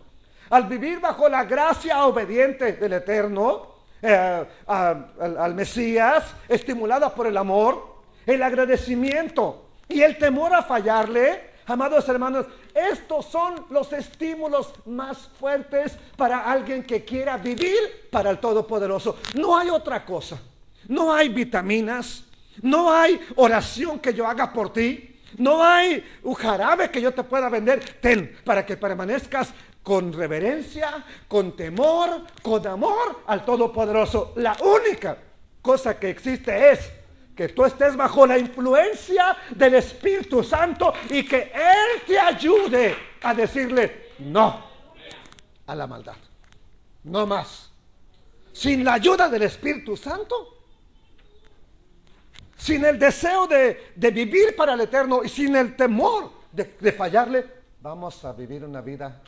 A: Al vivir bajo la gracia obediente del Eterno, al Mesías, estimulada por el amor, el agradecimiento y el temor a fallarle, amados hermanos, estos son los estímulos más fuertes para alguien que quiera vivir para el Todopoderoso. No hay otra cosa. No hay vitaminas. No hay oración que yo haga por ti. No hay un jarabe que yo te pueda vender. Ten, para que permanezcas con reverencia, con temor, con amor al Todopoderoso. La única cosa que existe es que tú estés bajo la influencia del Espíritu Santo y que Él te ayude a decirle no a la maldad. No más. Sin la ayuda del Espíritu Santo, sin el deseo de vivir para el Eterno y sin el temor de fallarle, vamos a vivir una vida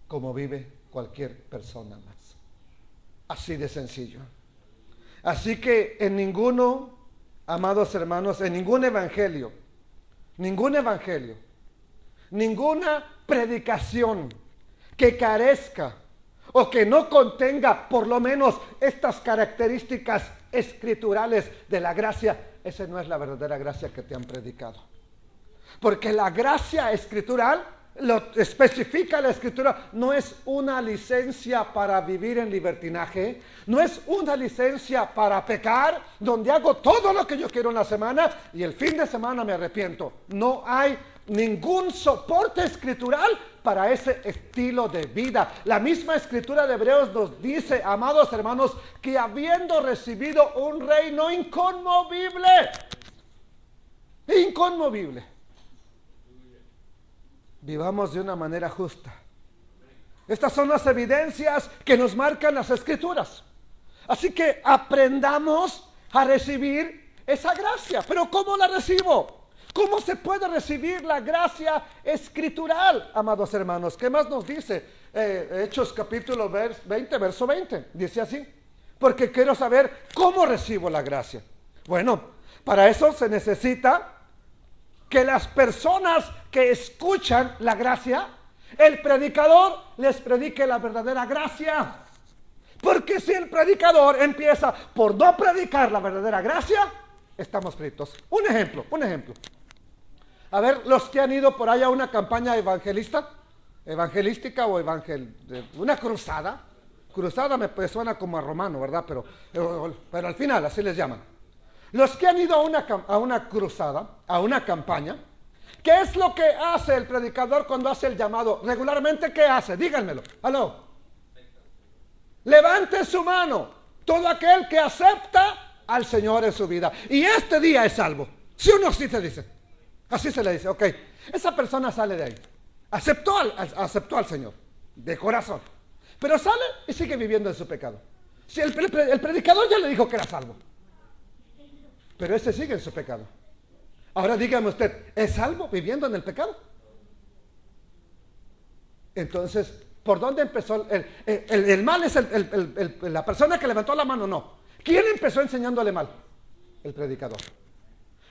A: como vive cualquier persona más. Así de sencillo. Así que en ninguno, amados hermanos, en ningún evangelio, ninguna predicación que carezca o que no contenga por lo menos estas características escriturales de la gracia, esa no es la verdadera gracia que te han predicado. Porque la gracia escritural, lo especifica la escritura, no es una licencia para vivir en libertinaje, no es una licencia para pecar, donde hago todo lo que yo quiero en la semana y el fin de semana me arrepiento. No hay ningún soporte escritural para ese estilo de vida. La misma escritura de Hebreos nos dice, amados hermanos, que habiendo recibido un reino inconmovible, vivamos de una manera justa. Estas son las evidencias que nos marcan las escrituras. Así que aprendamos a recibir esa gracia. Pero ¿cómo la recibo? ¿Cómo se puede recibir la gracia escritural, amados hermanos? ¿Qué más nos dice? Hechos capítulo 20, verso 20. Dice así: porque quiero saber cómo recibo la gracia. Bueno, para eso se necesita que las personas que escuchan la gracia, el predicador les predique la verdadera gracia. Porque si el predicador empieza por no predicar la verdadera gracia, estamos fritos. Un ejemplo. A ver, los que han ido por ahí a una campaña evangelística o una cruzada. Cruzada me suena como a romano, ¿verdad? Pero al final así les llaman. Los que han ido a una cruzada, a una campaña, ¿qué es lo que hace el predicador cuando hace el llamado? Regularmente, ¿qué hace? Díganmelo. ¿Aló? Levante su mano todo aquel que acepta al Señor en su vida. Y este día es salvo. ¿Sí o no? Sí se dice. Así se le dice, ok. Esa persona sale de ahí. Aceptó al Señor, de corazón. Pero sale y sigue viviendo en su pecado. Si el predicador ya le dijo que era salvo, pero ese sigue en su pecado. Ahora dígame usted, ¿es salvo viviendo en el pecado? Entonces, ¿por dónde empezó? El mal es la persona que levantó la mano, no. ¿Quién empezó enseñándole mal? El predicador.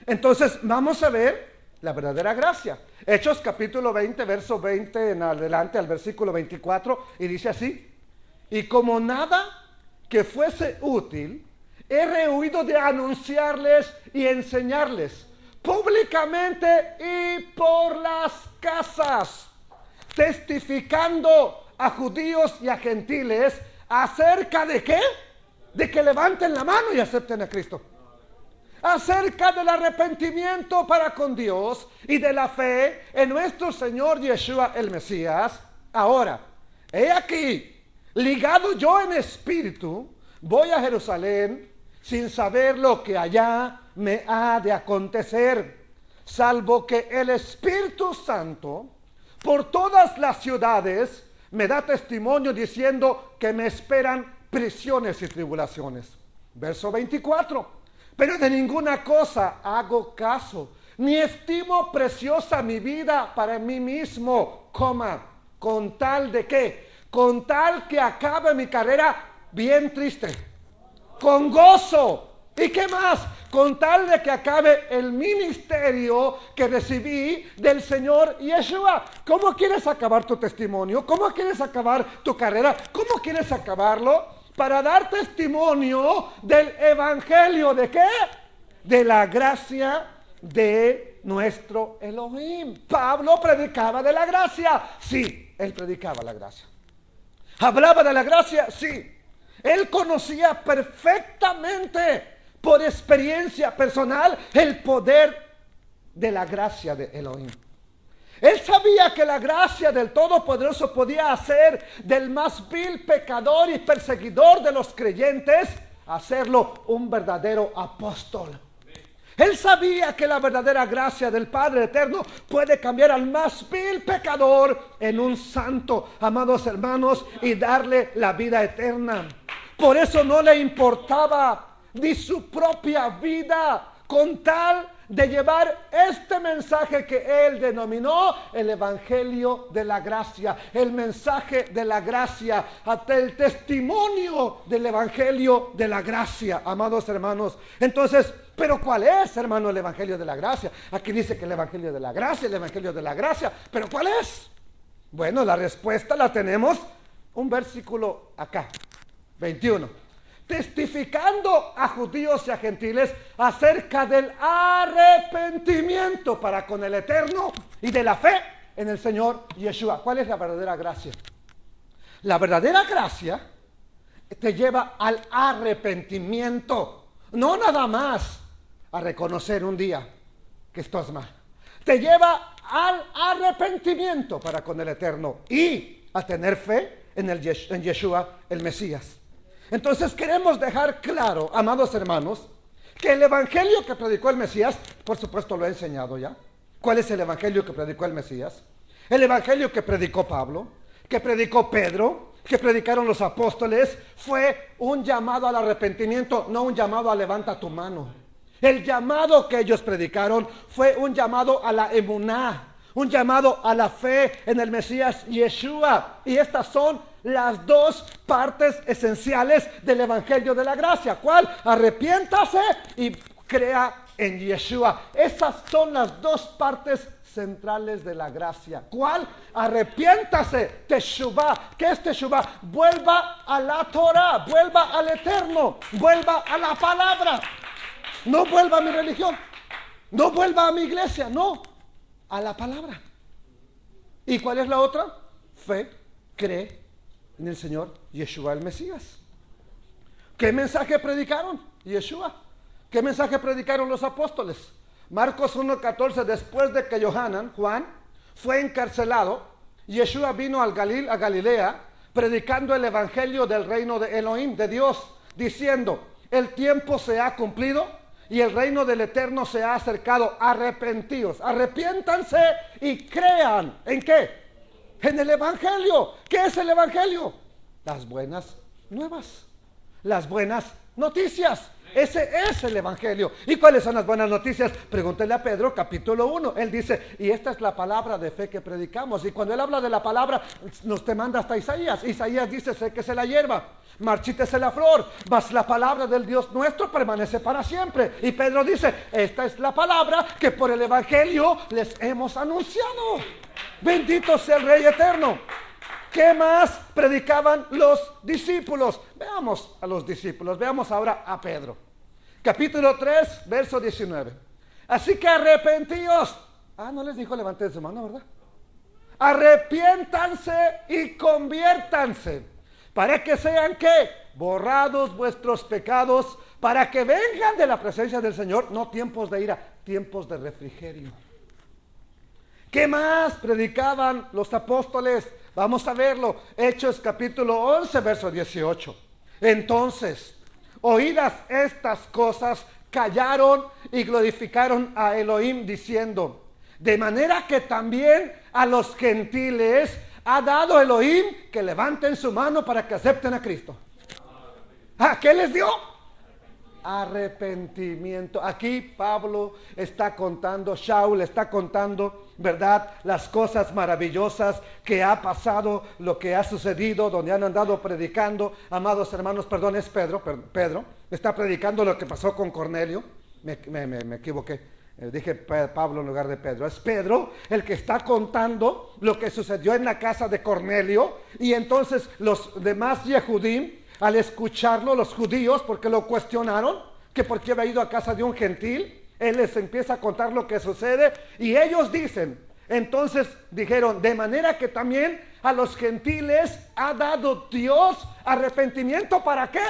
A: Entonces, vamos a ver la verdadera gracia. Hechos capítulo 20, verso 20 en adelante al versículo 24, y dice así: y como nada que fuese útil, he rehuido de anunciarles y enseñarles públicamente y por las casas, testificando a judíos y a gentiles acerca de ¿qué? De que levanten la mano y acepten a Cristo. Acerca del arrepentimiento para con Dios y de la fe en nuestro Señor Yeshua el Mesías. Ahora, he aquí, ligado yo en espíritu, voy a Jerusalén sin saber lo que allá me ha de acontecer, salvo que el Espíritu Santo por todas las ciudades me da testimonio diciendo que me esperan prisiones y tribulaciones. Verso 24. Pero de ninguna cosa hago caso, ni estimo preciosa mi vida para mí mismo, con tal de ¿qué? Con tal que acabe mi carrera bien triste, con gozo. ¿Y qué más? Con tal de que acabe el ministerio que recibí del Señor Yeshua. ¿Cómo quieres acabar tu testimonio? ¿Cómo quieres acabar tu carrera? ¿Cómo quieres acabarlo? Para dar testimonio del evangelio. ¿De qué? De la gracia de nuestro Elohim. Pablo predicaba de la gracia. Sí, él predicaba la gracia. ¿Hablaba de la gracia? Sí. Él conocía perfectamente, por experiencia personal, el poder de la gracia de Elohim. Él sabía que la gracia del Todopoderoso podía hacer del más vil pecador y perseguidor de los creyentes, hacerlo un verdadero apóstol. Él sabía que la verdadera gracia del Padre Eterno puede cambiar al más vil pecador en un santo, amados hermanos, y darle la vida eterna. Por eso no le importaba ni su propia vida, con tal de llevar este mensaje que él denominó el Evangelio de la Gracia, el mensaje de la gracia, hasta el testimonio del Evangelio de la Gracia, amados hermanos. Entonces, ¿pero cuál es, hermano, el Evangelio de la Gracia? Aquí dice que el Evangelio de la Gracia, el Evangelio de la Gracia, ¿pero cuál es? Bueno, la respuesta la tenemos, un versículo acá, 21. Testificando a judíos y a gentiles acerca del arrepentimiento para con el Eterno y de la fe en el Señor Yeshua. ¿Cuál es la verdadera gracia? La verdadera gracia te lleva al arrepentimiento, no nada más a reconocer un día que estás mal. Te lleva al arrepentimiento para con el Eterno y a tener fe en Yeshua el Mesías. Entonces queremos dejar claro, amados hermanos, que el evangelio que predicó el Mesías, por supuesto lo he enseñado ya. ¿Cuál es el evangelio que predicó el Mesías? El evangelio que predicó Pablo, que predicó Pedro, que predicaron los apóstoles, fue un llamado al arrepentimiento, no un llamado a levanta tu mano. El llamado que ellos predicaron fue un llamado a la emuná, un llamado a la fe en el Mesías Yeshua. Y estas son las dos partes esenciales del Evangelio de la Gracia. ¿Cuál? Arrepiéntase y crea en Yeshua. Esas son las dos partes centrales de la gracia. ¿Cuál? Arrepiéntase, Teshuvah. ¿Qué es Teshuvah? Vuelva a la Torah, vuelva al Eterno, vuelva a la palabra. No vuelva a mi religión, no vuelva a mi iglesia, no, a la palabra. ¿Y cuál es la otra? Fe, cree en el Señor Yeshua el Mesías. ¿Qué mensaje predicaron? Yeshua. ¿Qué mensaje predicaron los apóstoles? Marcos 1:14, después de que Juan fue encarcelado, Yeshua vino a Galilea, predicando el evangelio del reino de Elohim, de Dios, diciendo: el tiempo se ha cumplido y el reino del Eterno se ha acercado. Arrepentíos, arrepiéntanse y crean. ¿En qué? En el evangelio. ¿Qué es el evangelio? Las buenas nuevas. las buenas noticias. Ese es el evangelio. ¿Y cuáles son las buenas noticias? Pregúntele a Pedro, capítulo 1. Él dice, y esta es la palabra de fe que predicamos. Y cuando él habla de la palabra, nos te manda hasta Isaías. Isaías dice, séquese la hierba, marchítese la flor, mas la palabra del Dios nuestro permanece para siempre. Y Pedro dice, esta es la palabra que por el evangelio les hemos anunciado. Bendito sea el Rey eterno. ¿Qué más predicaban los discípulos? Veamos a los discípulos, veamos ahora a Pedro. Capítulo 3, verso 19. Así que arrepentíos. No les dijo levanten su mano, ¿verdad? Arrepiéntanse y conviértanse, para que sean, ¿qué? Borrados vuestros pecados, para que vengan de la presencia del Señor, no tiempos de ira, tiempos de refrigerio. ¿Qué más predicaban los apóstoles? Vamos a verlo. Hechos capítulo 11, verso 18. Entonces, oídas estas cosas, callaron y glorificaron a Elohim diciendo, de manera que también a los gentiles ha dado Elohim que levanten su mano para que acepten a Cristo. ¿Qué les dio? Arrepentimiento. Aquí Pablo está contando, Shaul está contando, ¿verdad? Las cosas maravillosas que ha pasado, lo que ha sucedido, donde han andado predicando. Amados hermanos, perdón, es Pedro está predicando lo que pasó con Cornelio. Me equivoqué. Dije Pablo en lugar de Pedro. Es Pedro el que está contando lo que sucedió en la casa de Cornelio. Y entonces los demás Yehudim, al escucharlo, los judíos, porque lo cuestionaron, que por qué había ido a casa de un gentil, él les empieza a contar lo que sucede, y ellos dicen, entonces dijeron, de manera que también a los gentiles ha dado Dios arrepentimiento, ¿para qué?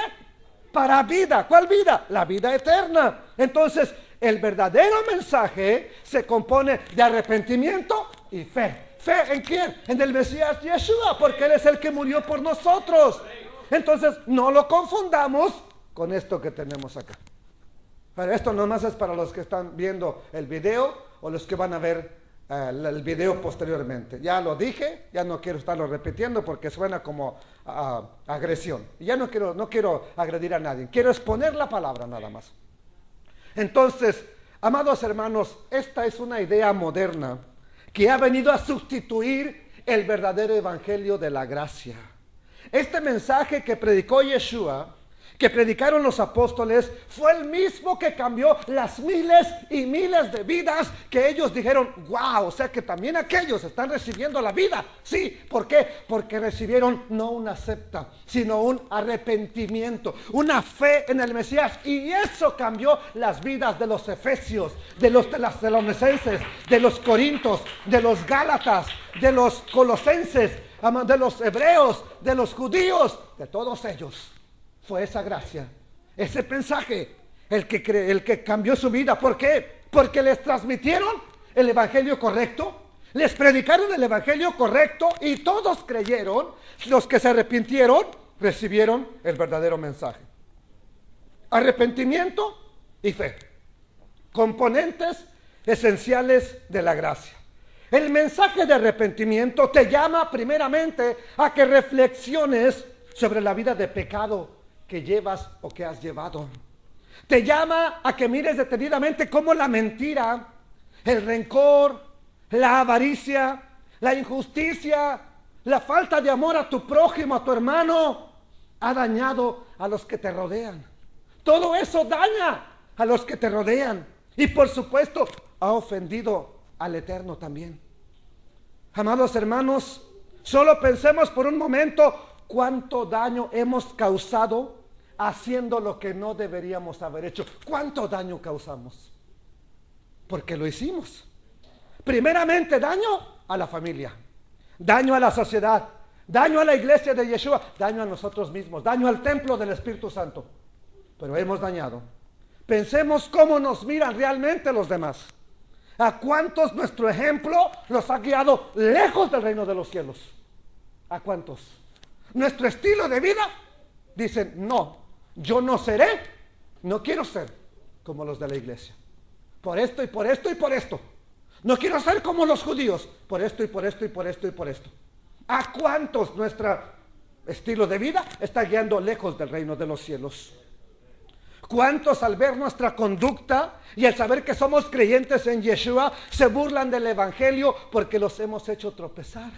A: Para vida. ¿Cuál vida? La vida eterna. Entonces, el verdadero mensaje se compone de arrepentimiento y fe. ¿Fe en quién? En el Mesías Yeshua, porque Él es el que murió por nosotros. Entonces, no lo confundamos con esto que tenemos acá. Pero esto nomás es para los que están viendo el video o los que van a ver el video posteriormente. Ya lo dije, ya no quiero estarlo repitiendo porque suena como agresión. Y ya no quiero agredir a nadie, quiero exponer la palabra nada más. Entonces, amados hermanos, esta es una idea moderna que ha venido a sustituir el verdadero evangelio de la gracia. Este mensaje que predicó Yeshua, que predicaron los apóstoles, fue el mismo que cambió las miles y miles de vidas que ellos dijeron, wow, o sea que también aquellos están recibiendo la vida. Sí, ¿por qué? Porque recibieron no una secta, sino un arrepentimiento, una fe en el Mesías, y eso cambió las vidas de los efesios, de los tesalonicenses, de los corintios, de los gálatas, de los colosenses, de los hebreos, de los judíos, de todos ellos. Fue esa gracia, ese mensaje, el que cambió su vida. ¿Por qué? Porque les transmitieron el evangelio correcto, les predicaron el evangelio correcto y todos creyeron. Los que se arrepintieron recibieron el verdadero mensaje. Arrepentimiento y fe, componentes esenciales de la gracia. El mensaje de arrepentimiento te llama primeramente a que reflexiones sobre la vida de pecado que llevas o que has llevado. Te llama a que mires detenidamente cómo la mentira, el rencor, la avaricia, la injusticia, la falta de amor a tu prójimo, a tu hermano, ha dañado a los que te rodean. Todo eso daña a los que te rodean. Y por supuesto, ha ofendido al Eterno también. Amados hermanos, solo pensemos por un momento cuánto daño hemos causado haciendo lo que no deberíamos haber hecho. ¿Cuánto daño causamos? Porque lo hicimos. Primeramente, daño a la familia, daño a la sociedad, daño a la iglesia de Yeshua, daño a nosotros mismos, daño al templo del Espíritu Santo. Pero hemos dañado. Pensemos cómo nos miran realmente los demás. ¿A cuántos nuestro ejemplo los ha guiado lejos del reino de los cielos? ¿A cuántos? Nuestro estilo de vida, dicen, no, yo no seré, no quiero ser como los de la iglesia. Por esto y por esto y por esto. No quiero ser como los judíos, por esto y por esto y por esto y por esto. ¿A cuántos nuestra estilo de vida está guiando lejos del reino de los cielos. ¿Cuántos al ver nuestra conducta y al saber que somos creyentes en Yeshua se burlan del evangelio porque los hemos hecho tropezar?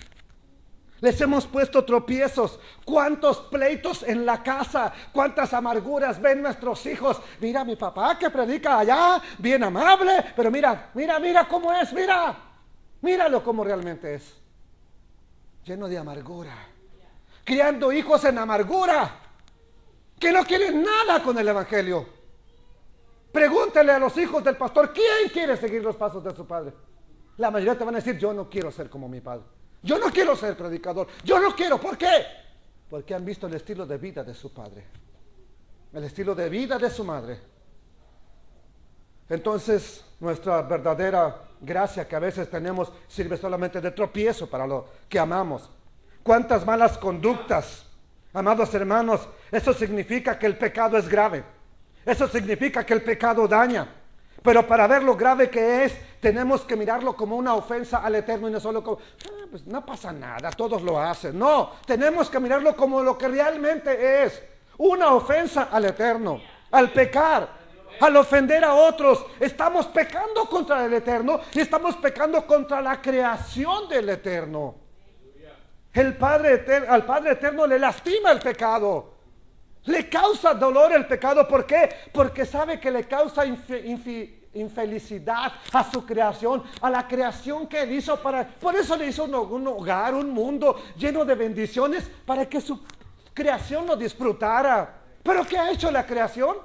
A: Les hemos puesto tropiezos. ¿Cuántos pleitos en la casa? ¿Cuántas amarguras ven nuestros hijos? Mira mi papá que predica allá, bien amable, pero mira cómo es, míralo como realmente es. Lleno de amargura. Criando hijos en amargura, que no quieren nada con el evangelio. Pregúntele a los hijos del pastor, ¿quién quiere seguir los pasos de su padre? La mayoría te van a decir, yo no quiero ser como mi padre. Yo no quiero ser predicador. Yo no quiero. ¿Por qué? Porque han visto el estilo de vida de su padre, el estilo de vida de su madre. Entonces, nuestra verdadera gracia que a veces tenemos sirve solamente de tropiezo para lo que amamos. ¿Cuántas malas conductas? Amados hermanos, eso significa que el pecado es grave. Eso significa que el pecado daña. Pero para ver lo grave que es, tenemos que mirarlo como una ofensa al Eterno y no solo como, pues no pasa nada, todos lo hacen. No, tenemos que mirarlo como lo que realmente es, una ofensa al Eterno, al pecar, al ofender a otros. Estamos pecando contra el Eterno y estamos pecando contra la creación del Eterno. Al Padre Eterno le lastima el pecado. Le causa dolor el pecado. ¿Por qué? Porque sabe que le causa infelicidad a su creación, a la creación que él hizo por eso le hizo un hogar, un mundo lleno de bendiciones para que su creación lo disfrutara. ¿Pero qué ha hecho la creación?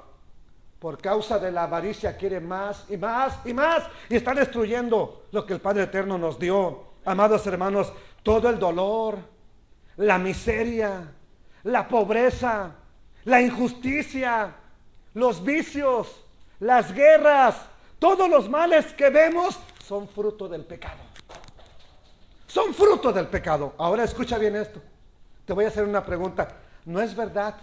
A: Por causa de la avaricia quiere más y más y más y está destruyendo lo que el Padre Eterno nos dio. Amados hermanos, todo el dolor, la miseria, la pobreza, la injusticia, los vicios, las guerras, todos los males que vemos son fruto del pecado. Son fruto del pecado. Ahora escucha bien esto. Te voy a hacer una pregunta. ¿No es verdad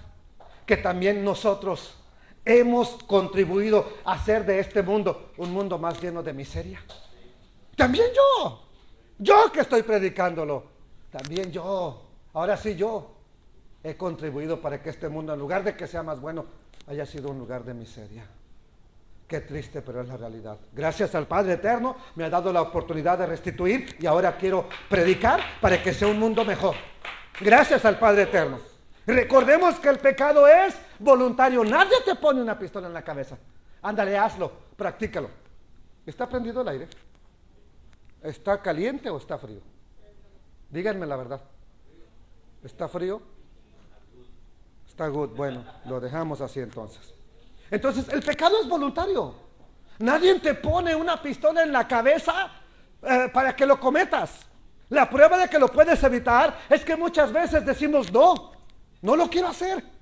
A: que también nosotros hemos contribuido a hacer de este mundo un mundo más lleno de miseria? También yo que estoy predicándolo, también yo, ahora sí yo he contribuido para que este mundo, en lugar de que sea más bueno, haya sido un lugar de miseria. Qué triste, pero es la realidad. Gracias al Padre Eterno me ha dado la oportunidad de restituir y ahora quiero predicar para que sea un mundo mejor. Gracias al Padre Eterno. Recordemos que el pecado es voluntario. Nadie te pone una pistola en la cabeza. Ándale, hazlo, practícalo. ¿Está prendido el aire? ¿Está caliente o está frío? Díganme la verdad. ¿Está frío? Está good. Bueno, lo dejamos así entonces. Entonces, el pecado es voluntario. Nadie te pone una pistola en la cabeza para que lo cometas. La prueba de que lo puedes evitar es que muchas veces decimos no lo quiero hacer.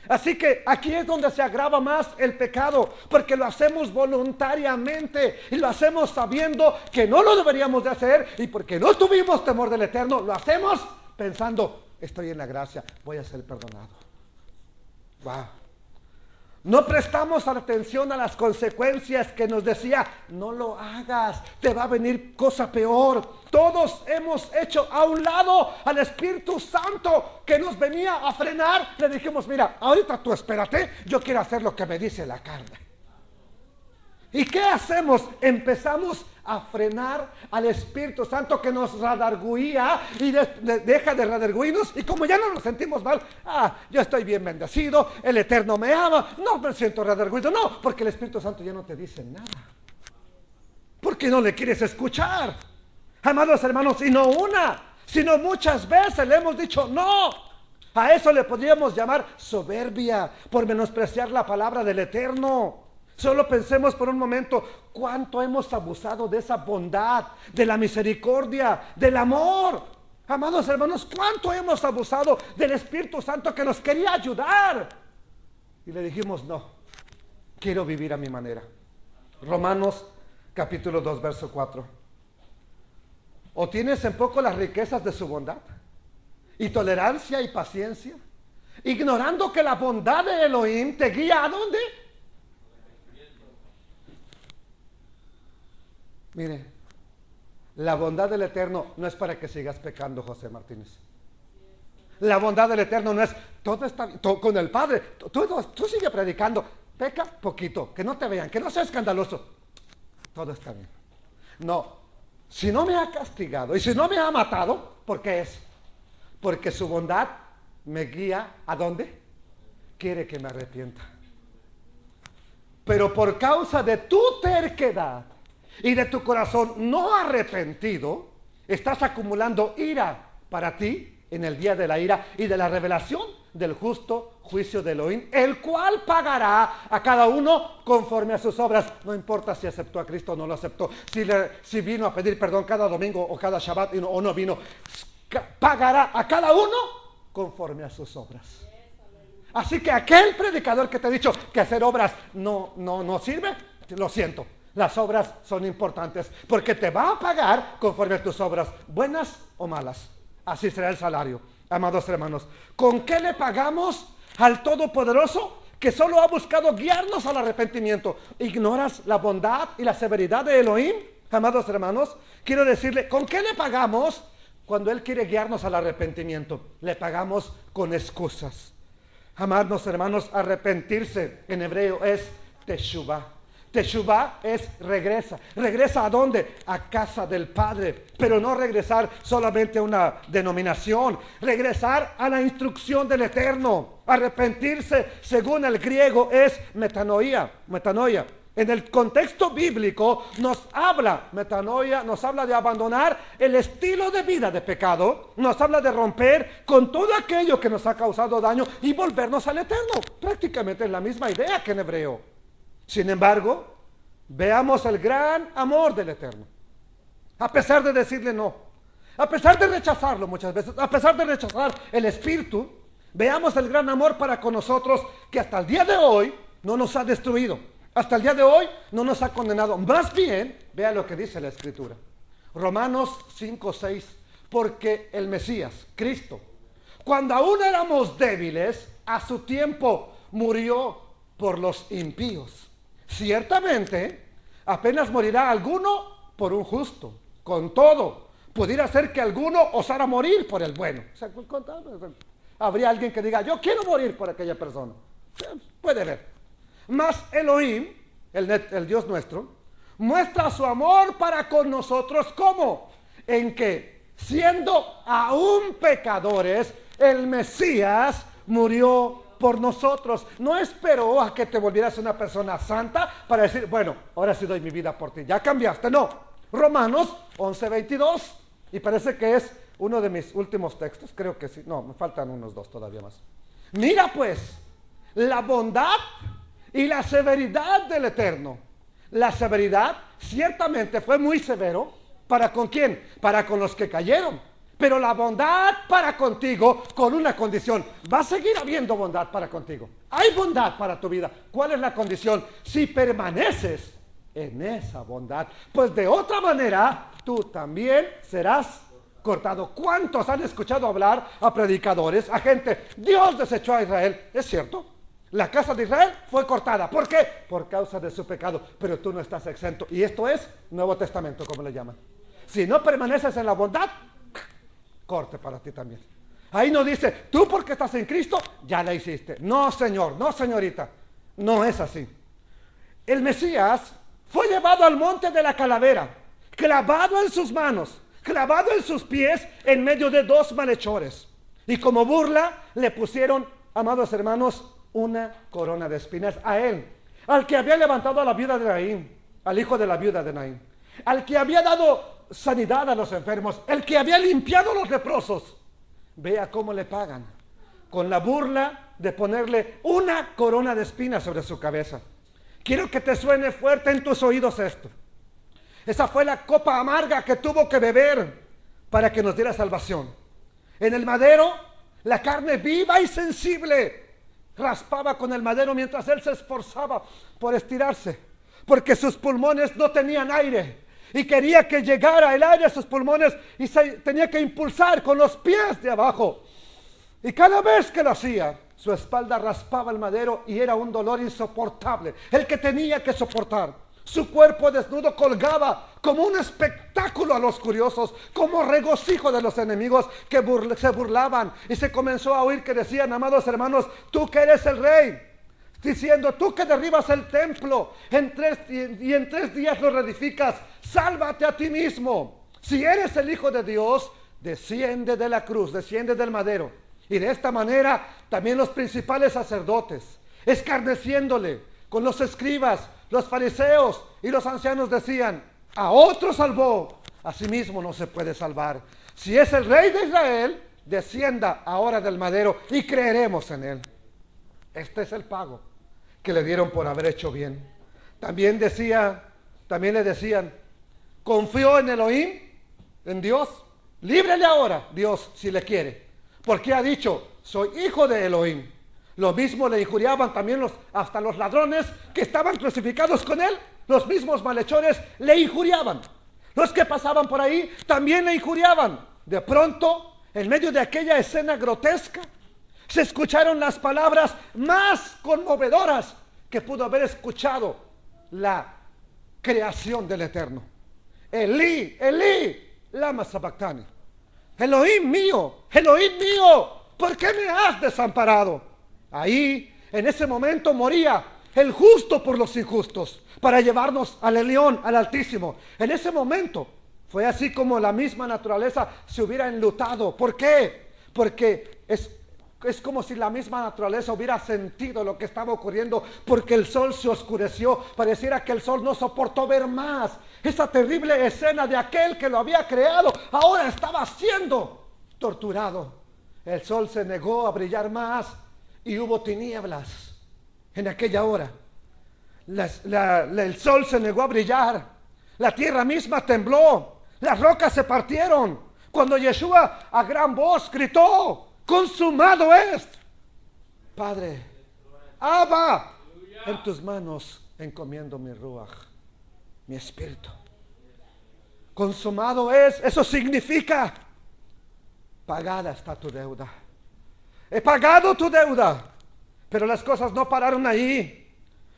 A: Así que aquí es donde se agrava más el pecado, porque lo hacemos voluntariamente y lo hacemos sabiendo que no lo deberíamos de hacer, y porque no tuvimos temor del Eterno, lo hacemos pensando, estoy en la gracia, voy a ser perdonado. Wow. No prestamos atención a las consecuencias que nos decía, no lo hagas, te va a venir cosa peor. Todos hemos hecho a un lado al Espíritu Santo que nos venía a frenar. Le dijimos, mira, ahorita tú espérate, yo quiero hacer lo que me dice la carne. ¿Y qué hacemos? Empezamos a frenar al Espíritu Santo que nos radarguía y deja de radarguirnos, y como ya no nos sentimos mal, yo estoy bien bendecido, el Eterno me ama, no me siento radarguido, no, porque el Espíritu Santo ya no te dice nada, porque no le quieres escuchar. Amados hermanos, y no una, sino muchas veces le hemos dicho no. A eso le podríamos llamar soberbia, por menospreciar la palabra del Eterno. Solo pensemos por un momento cuánto hemos abusado de esa bondad, de la misericordia, del amor. Amados hermanos, cuánto hemos abusado del Espíritu Santo que nos quería ayudar. Y le dijimos, no, quiero vivir a mi manera. Romanos capítulo 2, verso 4. ¿O tienes en poco las riquezas de su bondad y tolerancia y paciencia, ignorando que la bondad de Elohim te guía a dónde? Mire, la bondad del Eterno no es para que sigas pecando, José Martínez. La bondad del Eterno no es, todo está bien, con el Padre, tú sigue predicando, peca poquito, que no te vean, que no sea escandaloso, todo está bien. No, si no me ha castigado y si no me ha matado, ¿por qué es? Porque su bondad me guía, ¿a dónde? Quiere que me arrepienta. Pero por causa de tu terquedad y de tu corazón no arrepentido, estás acumulando ira para ti en el día de la ira y de la revelación del justo juicio de Elohim, el cual pagará a cada uno conforme a sus obras. No importa si aceptó a Cristo o no lo aceptó, si vino a pedir perdón cada domingo o cada Shabbat o no vino, pagará a cada uno conforme a sus obras. Así que aquel predicador que te ha dicho que hacer obras no sirve, lo siento. Las obras son importantes porque te va a pagar conforme a tus obras, buenas o malas. Así será el salario, amados hermanos. ¿Con qué le pagamos al Todopoderoso que solo ha buscado guiarnos al arrepentimiento? ¿Ignoras la bondad y la severidad de Elohim, amados hermanos? Quiero decirle, ¿con qué le pagamos cuando Él quiere guiarnos al arrepentimiento? Le pagamos con excusas. Amados hermanos, arrepentirse en hebreo es teshuvah. Teshuvah es regresa. ¿Regresa a dónde? A casa del Padre. Pero no regresar solamente a una denominación. Regresar a la instrucción del Eterno. Arrepentirse, según el griego, es metanoia. En el contexto bíblico metanoia nos habla de abandonar el estilo de vida de pecado, nos habla de romper con todo aquello que nos ha causado daño y volvernos al Eterno. Prácticamente es la misma idea que en hebreo. Sin embargo, veamos el gran amor del Eterno. A pesar de decirle no, a pesar de rechazarlo muchas veces, a pesar de rechazar el Espíritu, veamos el gran amor para con nosotros que hasta el día de hoy no nos ha destruido. Hasta el día de hoy no nos ha condenado. Más bien, vea lo que dice la Escritura. Romanos 5:6. Porque el Mesías, Cristo, cuando aún éramos débiles, a su tiempo murió por los impíos. Ciertamente, apenas morirá alguno por un justo. Con todo, pudiera ser que alguno osara morir por el bueno. O sea, habría alguien que diga, yo quiero morir por aquella persona. Puede haber. Mas Elohim, el Dios nuestro, muestra su amor para con nosotros. ¿Cómo? En que, siendo aún pecadores, el Mesías murió por nosotros. No esperó a que te volvieras una persona santa para decir, bueno, ahora sí doy mi vida por ti. Ya cambiaste. No. Romanos 11:22. Y parece que es uno de mis últimos textos. Creo que sí. No, me faltan unos dos todavía más. Mira pues, la bondad y la severidad del Eterno. La severidad ciertamente fue muy severo. ¿Para con quién? Para con los que cayeron. Pero la bondad para contigo con una condición. Va a seguir habiendo bondad para contigo. Hay bondad para tu vida. ¿Cuál es la condición? Si permaneces en esa bondad, pues de otra manera tú también serás cortado. ¿Cuántos han escuchado hablar a predicadores, a gente? Dios desechó a Israel. ¿Es cierto? La casa de Israel fue cortada. ¿Por qué? Por causa de su pecado. Pero tú no estás exento. Y esto es Nuevo Testamento, como le llaman. Si no permaneces en la bondad, corte para ti también. Ahí no dice, tú porque estás en Cristo, ya la hiciste. No, señor, no, señorita. No es así. El Mesías fue llevado al monte de la calavera, clavado en sus manos, clavado en sus pies, en medio de dos malhechores. Y como burla, le pusieron, amados hermanos, una corona de espinas a él, al que había levantado a la viuda de Naín, al hijo de la viuda de Naín, al que había dado sanidad a los enfermos, el que había limpiado a los leprosos. Vea cómo le pagan, con la burla de ponerle una corona de espinas sobre su cabeza. Quiero que te suene fuerte en tus oídos esto. Esa fue la copa amarga que tuvo que beber para que nos diera salvación. En el madero, la carne viva y sensible raspaba con el madero mientras él se esforzaba por estirarse, porque sus pulmones no tenían aire y quería que llegara el aire a sus pulmones y se tenía que impulsar con los pies de abajo. Y cada vez que lo hacía, su espalda raspaba el madero y era un dolor insoportable, el que tenía que soportar. Su cuerpo desnudo colgaba como un espectáculo a los curiosos, como regocijo de los enemigos que se burlaban. Y se comenzó a oír que decían: amados hermanos, tú que eres el rey, diciendo: tú que derribas el templo en 3 días lo reedificas, sálvate a ti mismo. Si eres el Hijo de Dios, desciende de la cruz, desciende del madero. Y de esta manera también los principales sacerdotes, escarneciéndole con los escribas, los fariseos y los ancianos, decían: a otro salvó, a sí mismo no se puede salvar. Si es el rey de Israel, descienda ahora del madero y creeremos en él. Este es el pago que le dieron por haber hecho bien. También le decían: confió en Elohim, en Dios, líbrele ahora Dios si le quiere, porque ha dicho: soy hijo de Elohim. Lo mismo le injuriaban también hasta los ladrones que estaban crucificados con él. Los mismos malhechores le injuriaban. Los que pasaban por ahí también le injuriaban. De pronto, en medio de aquella escena grotesca, se escucharon las palabras más conmovedoras que pudo haber escuchado la creación del Eterno. Elí, Elí, lama sabactani. Elohim mío, ¿por qué me has desamparado? Ahí, en ese momento, moría el justo por los injustos, para llevarnos al Elión, al Altísimo. En ese momento fue así como la misma naturaleza se hubiera enlutado. ¿Por qué? Porque es como si la misma naturaleza hubiera sentido lo que estaba ocurriendo, porque el sol se oscureció. Pareciera que el sol no soportó ver más esa terrible escena de aquel que lo había creado. Ahora estaba siendo torturado. El sol se negó a brillar más y hubo tinieblas en aquella hora. El sol se negó a brillar. La tierra misma tembló. Las rocas se partieron. Cuando Yeshua a gran voz gritó: consumado es. Padre, Abba, en tus manos encomiendo mi ruach, mi espíritu. Consumado es. Eso significa: pagada está tu deuda. He pagado tu deuda. Pero las cosas no pararon ahí.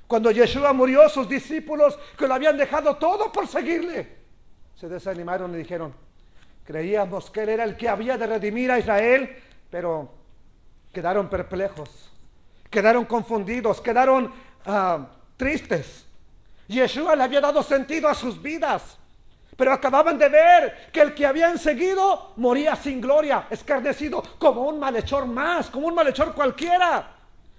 A: Cuando Yeshua murió, sus discípulos, que lo habían dejado todo por seguirle, se desanimaron y dijeron: creíamos que él era el que había de redimir a Israel, pero quedaron perplejos, quedaron confundidos, quedaron tristes. Yeshua le había dado sentido a sus vidas, pero acababan de ver que el que habían seguido moría sin gloria, escarnecido como un malhechor más, como un malhechor cualquiera.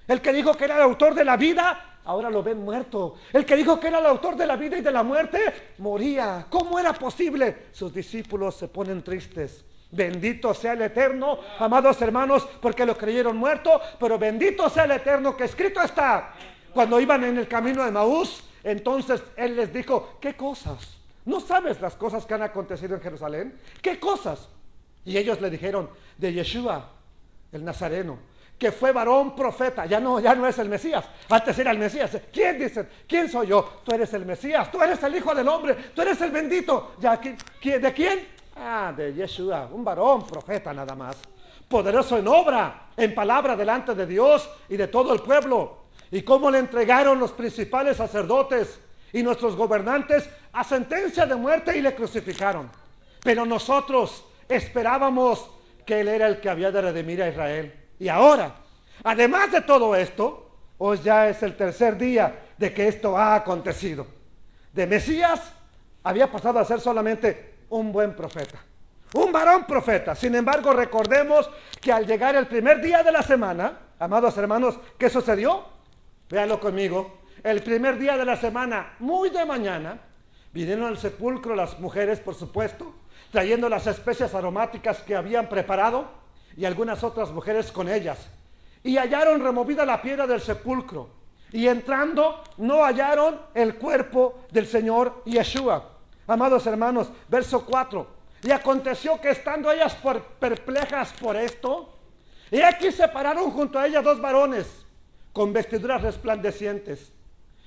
A: El que dijo que era el autor de la vida, ahora lo ven muerto. El que dijo que era el autor de la vida y de la muerte, moría. ¿Cómo era posible? Sus discípulos se ponen tristes. Bendito sea el Eterno, amados hermanos, porque lo creyeron muerto, pero bendito sea el Eterno, que escrito está. Cuando iban en el camino de Maús, entonces él les dijo: ¿qué cosas? ¿No sabes las cosas que han acontecido en Jerusalén? ¿Qué cosas? Y ellos le dijeron: de Yeshua, el Nazareno, que fue varón profeta. Ya no es el Mesías. Antes era el Mesías. ¿Quién dicen? ¿Quién soy yo? Tú eres el Mesías, tú eres el Hijo del Hombre, tú eres el bendito. ¿Ya, de quién? De Yeshua, un varón profeta nada más. Poderoso en obra, en palabra delante de Dios y de todo el pueblo. Y cómo le entregaron los principales sacerdotes y nuestros gobernantes a sentencia de muerte y le crucificaron. Pero nosotros esperábamos que él era el que había de redimir a Israel. Y ahora, además de todo esto, hoy ya es el tercer día de que esto ha acontecido. De Mesías había pasado a ser solamente un buen profeta, un varón profeta. Sin embargo, recordemos que al llegar el primer día de la semana, amados hermanos, ¿qué sucedió? Véanlo conmigo. El primer día de la semana, muy de mañana, vinieron al sepulcro las mujeres, por supuesto, trayendo las especias aromáticas que habían preparado, y algunas otras mujeres con ellas, y hallaron removida la piedra del sepulcro, y entrando no hallaron el cuerpo del Señor Yeshua. Amados hermanos, verso 4: y aconteció que estando ellas perplejas por esto, y aquí se pararon junto a ellas 2 varones con vestiduras resplandecientes,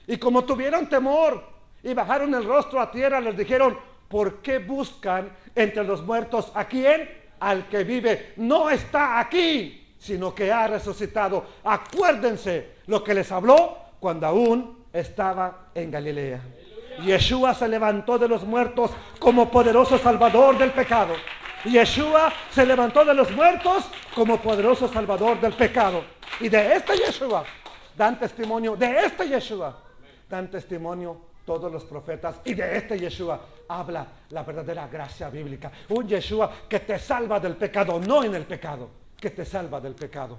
A: y como tuvieron temor y bajaron el rostro a tierra, les dijeron: ¿por qué buscan entre los muertos a quién? Al que vive. No está aquí, sino que ha resucitado. Acuérdense lo que les habló cuando aún estaba en Galilea. Yeshua se levantó de los muertos como poderoso salvador del pecado. Yeshua se levantó de los muertos como poderoso salvador del pecado. Y de este Yeshua dan testimonio, de este Yeshua dan testimonio todos los profetas. Y de este Yeshua habla la verdadera gracia bíblica. Un Yeshua que te salva del pecado, no en el pecado, que te salva del pecado.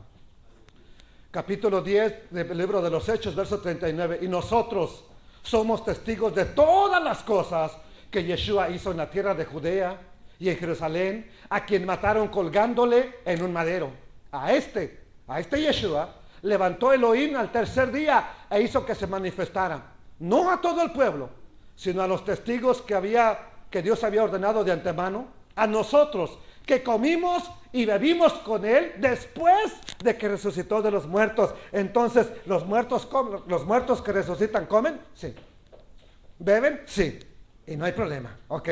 A: Capítulo 10 del libro de los Hechos, verso 39. Y nosotros somos testigos de todas las cosas que Yeshua hizo en la tierra de Judea y en Jerusalén, a quien mataron colgándole en un madero. A este Yeshua levantó Elohim al tercer día e hizo que se manifestara, no a todo el pueblo, sino a los testigos que Dios había ordenado de antemano, a nosotros que comimos y bebimos con él después de que resucitó de los muertos. Entonces, los muertos que resucitan, ¿comen? Sí. ¿Beben? Sí. Y no hay problema, ¿ok?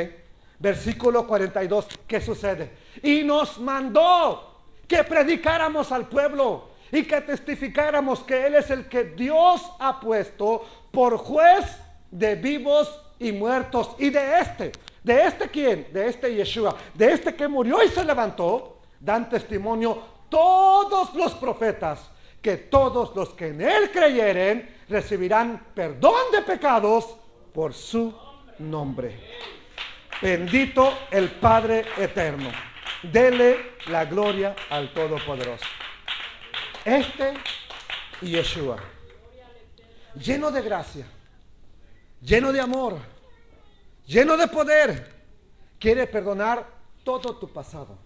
A: Versículo 42, ¿qué sucede? Y nos mandó que predicáramos al pueblo y que testificáramos que él es el que Dios ha puesto por juez de vivos y muertos. Y ¿de este quién? De este Yeshua, de este que murió y se levantó, dan testimonio todos los profetas, que todos los que en él creyeren recibirán perdón de pecados por su nombre. Bendito el Padre eterno. Dele la gloria al Todopoderoso. Este Yeshua, lleno de gracia, lleno de amor, lleno de poder, quiere perdonar todo tu pasado.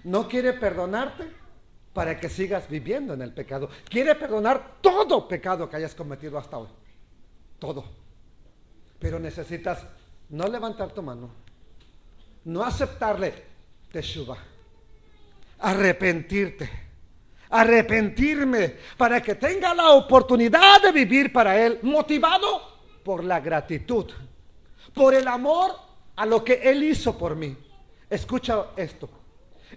A: No quiere perdonarte para que sigas viviendo en el pecado. Quiere perdonar todo pecado que hayas cometido hasta hoy. Todo. Pero necesitas no levantar tu mano, no aceptarle teshuva, arrepentirme para que tenga la oportunidad de vivir para él, motivado por la gratitud, por el amor a lo que él hizo por mí. Escucha esto: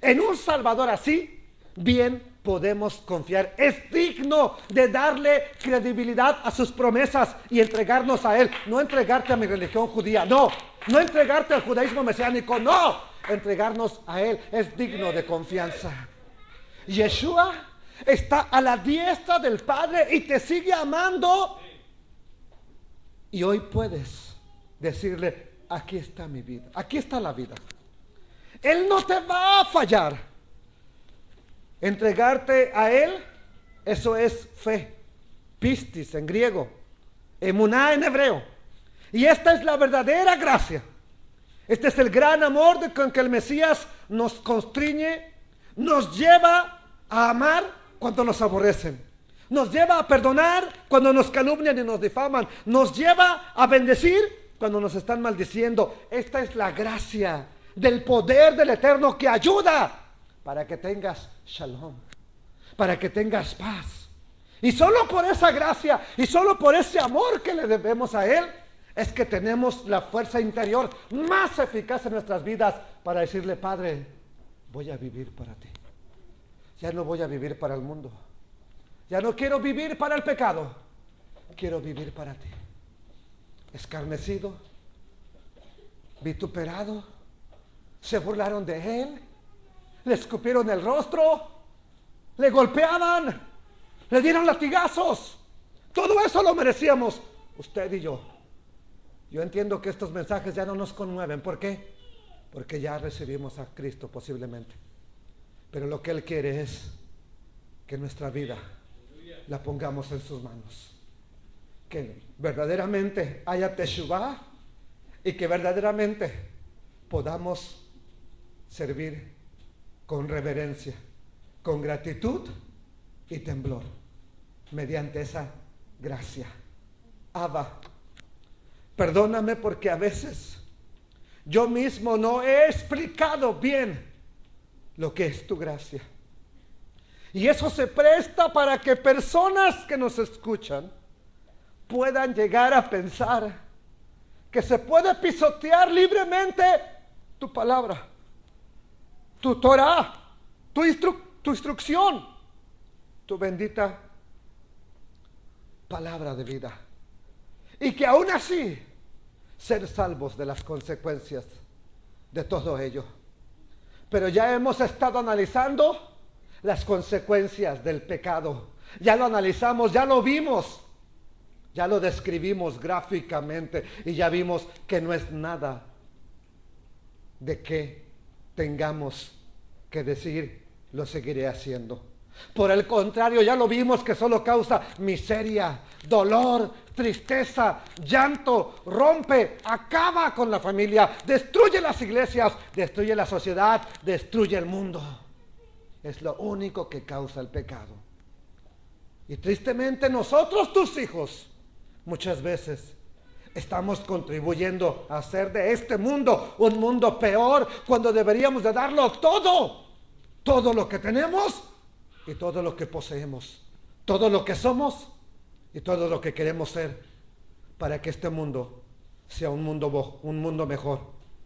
A: en un Salvador así, bien podemos confiar. Es digno de darle credibilidad a sus promesas y entregarnos a él. No entregarte a mi religión judía, no entregarte al judaísmo mesiánico, no, entregarnos a él. Es digno de confianza. Yeshua está a la diestra del Padre y te sigue amando, y hoy puedes decirle: aquí está mi vida, aquí está la vida. Él no te va a fallar. Entregarte a él, eso es fe, pistis en griego, emuná en hebreo. Y esta es la verdadera gracia. Este es el gran amor con que el Mesías nos constriñe, nos lleva a amar cuando nos aborrecen, nos lleva a perdonar cuando nos calumnian y nos difaman, nos lleva a bendecir cuando nos están maldiciendo. Esta es la gracia del poder del Eterno que ayuda para que tengas shalom, para que tengas paz. Y solo por esa gracia y solo por ese amor que le debemos a él, es que tenemos la fuerza interior más eficaz en nuestras vidas para decirle: Padre, voy a vivir para ti. Ya no voy a vivir para el mundo. Ya no quiero vivir para el pecado. Quiero vivir para ti. Escarnecido, vituperado, se burlaron de él, le escupieron el rostro, le golpeaban, le dieron latigazos. Todo eso lo merecíamos usted y yo. Yo entiendo que estos mensajes ya no nos conmueven. ¿Por qué? Porque ya recibimos a Cristo posiblemente. Pero lo que él quiere es que nuestra vida la pongamos en sus manos, que verdaderamente haya teshuvah y que verdaderamente podamos servir con reverencia, con gratitud y temblor, mediante esa gracia. Abba, perdóname porque a veces yo mismo no he explicado bien lo que es tu gracia. Y eso se presta para que personas que nos escuchan puedan llegar a pensar que se puede pisotear libremente tu palabra, tu Torah, tu instrucción, tu bendita palabra de vida. y que aún así ser salvos de las consecuencias de todo ello. Pero ya hemos estado analizando las consecuencias del pecado. Ya lo analizamos, ya lo vimos, ya lo describimos gráficamente y ya vimos que no es nada de que tengamos que decir, lo seguiré haciendo. Por el contrario, ya lo vimos que solo causa miseria, dolor, tristeza, llanto, rompe, acaba con la familia, destruye las iglesias, destruye la sociedad, destruye el mundo. Es lo único que causa el pecado. Y tristemente nosotros, tus hijos, muchas veces estamos contribuyendo a hacer de este mundo un mundo peor, cuando deberíamos de darlo todo lo que tenemos y todo lo que poseemos, todo lo que somos y todo lo que queremos ser, para que este mundo sea un mundo mejor.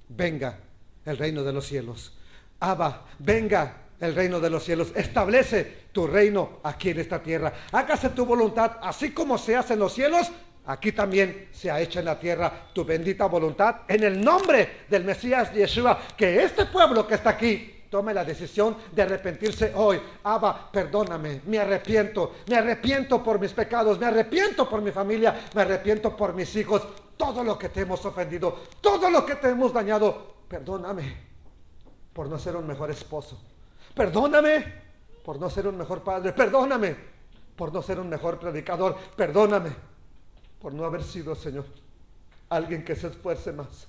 A: Venga el reino de los cielos. Abba, venga el reino de los cielos. Establece tu reino aquí en esta tierra. Hágase tu voluntad, así como se hace en los cielos, aquí también se ha hecho en la tierra tu bendita voluntad, en el nombre del Mesías Yeshua. Que este pueblo que está aquí tome la decisión de arrepentirse hoy. Abba, perdóname, me arrepiento por mis pecados, me arrepiento por mi familia, me arrepiento por mis hijos, todo lo que te hemos ofendido, todo lo que te hemos dañado. Perdóname por no ser un mejor esposo, perdóname por no ser un mejor padre, perdóname por no ser un mejor predicador, perdóname por no haber sido, Señor, alguien que se esfuerce más.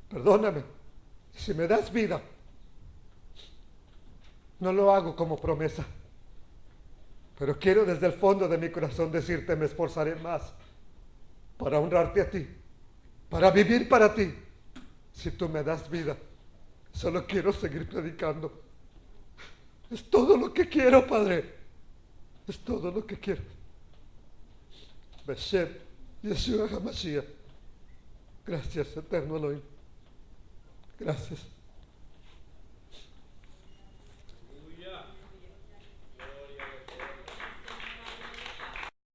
A: Perdóname. Si me das vida, no lo hago como promesa, pero quiero desde el fondo de mi corazón decirte, me esforzaré más para honrarte a ti, para vivir para ti. Si tú me das vida, solo quiero seguir predicando. Es todo lo que quiero, Padre. Es todo lo que quiero. Beshem Yeshua HaMashiach. Gracias, eterno Elohim. Gracias.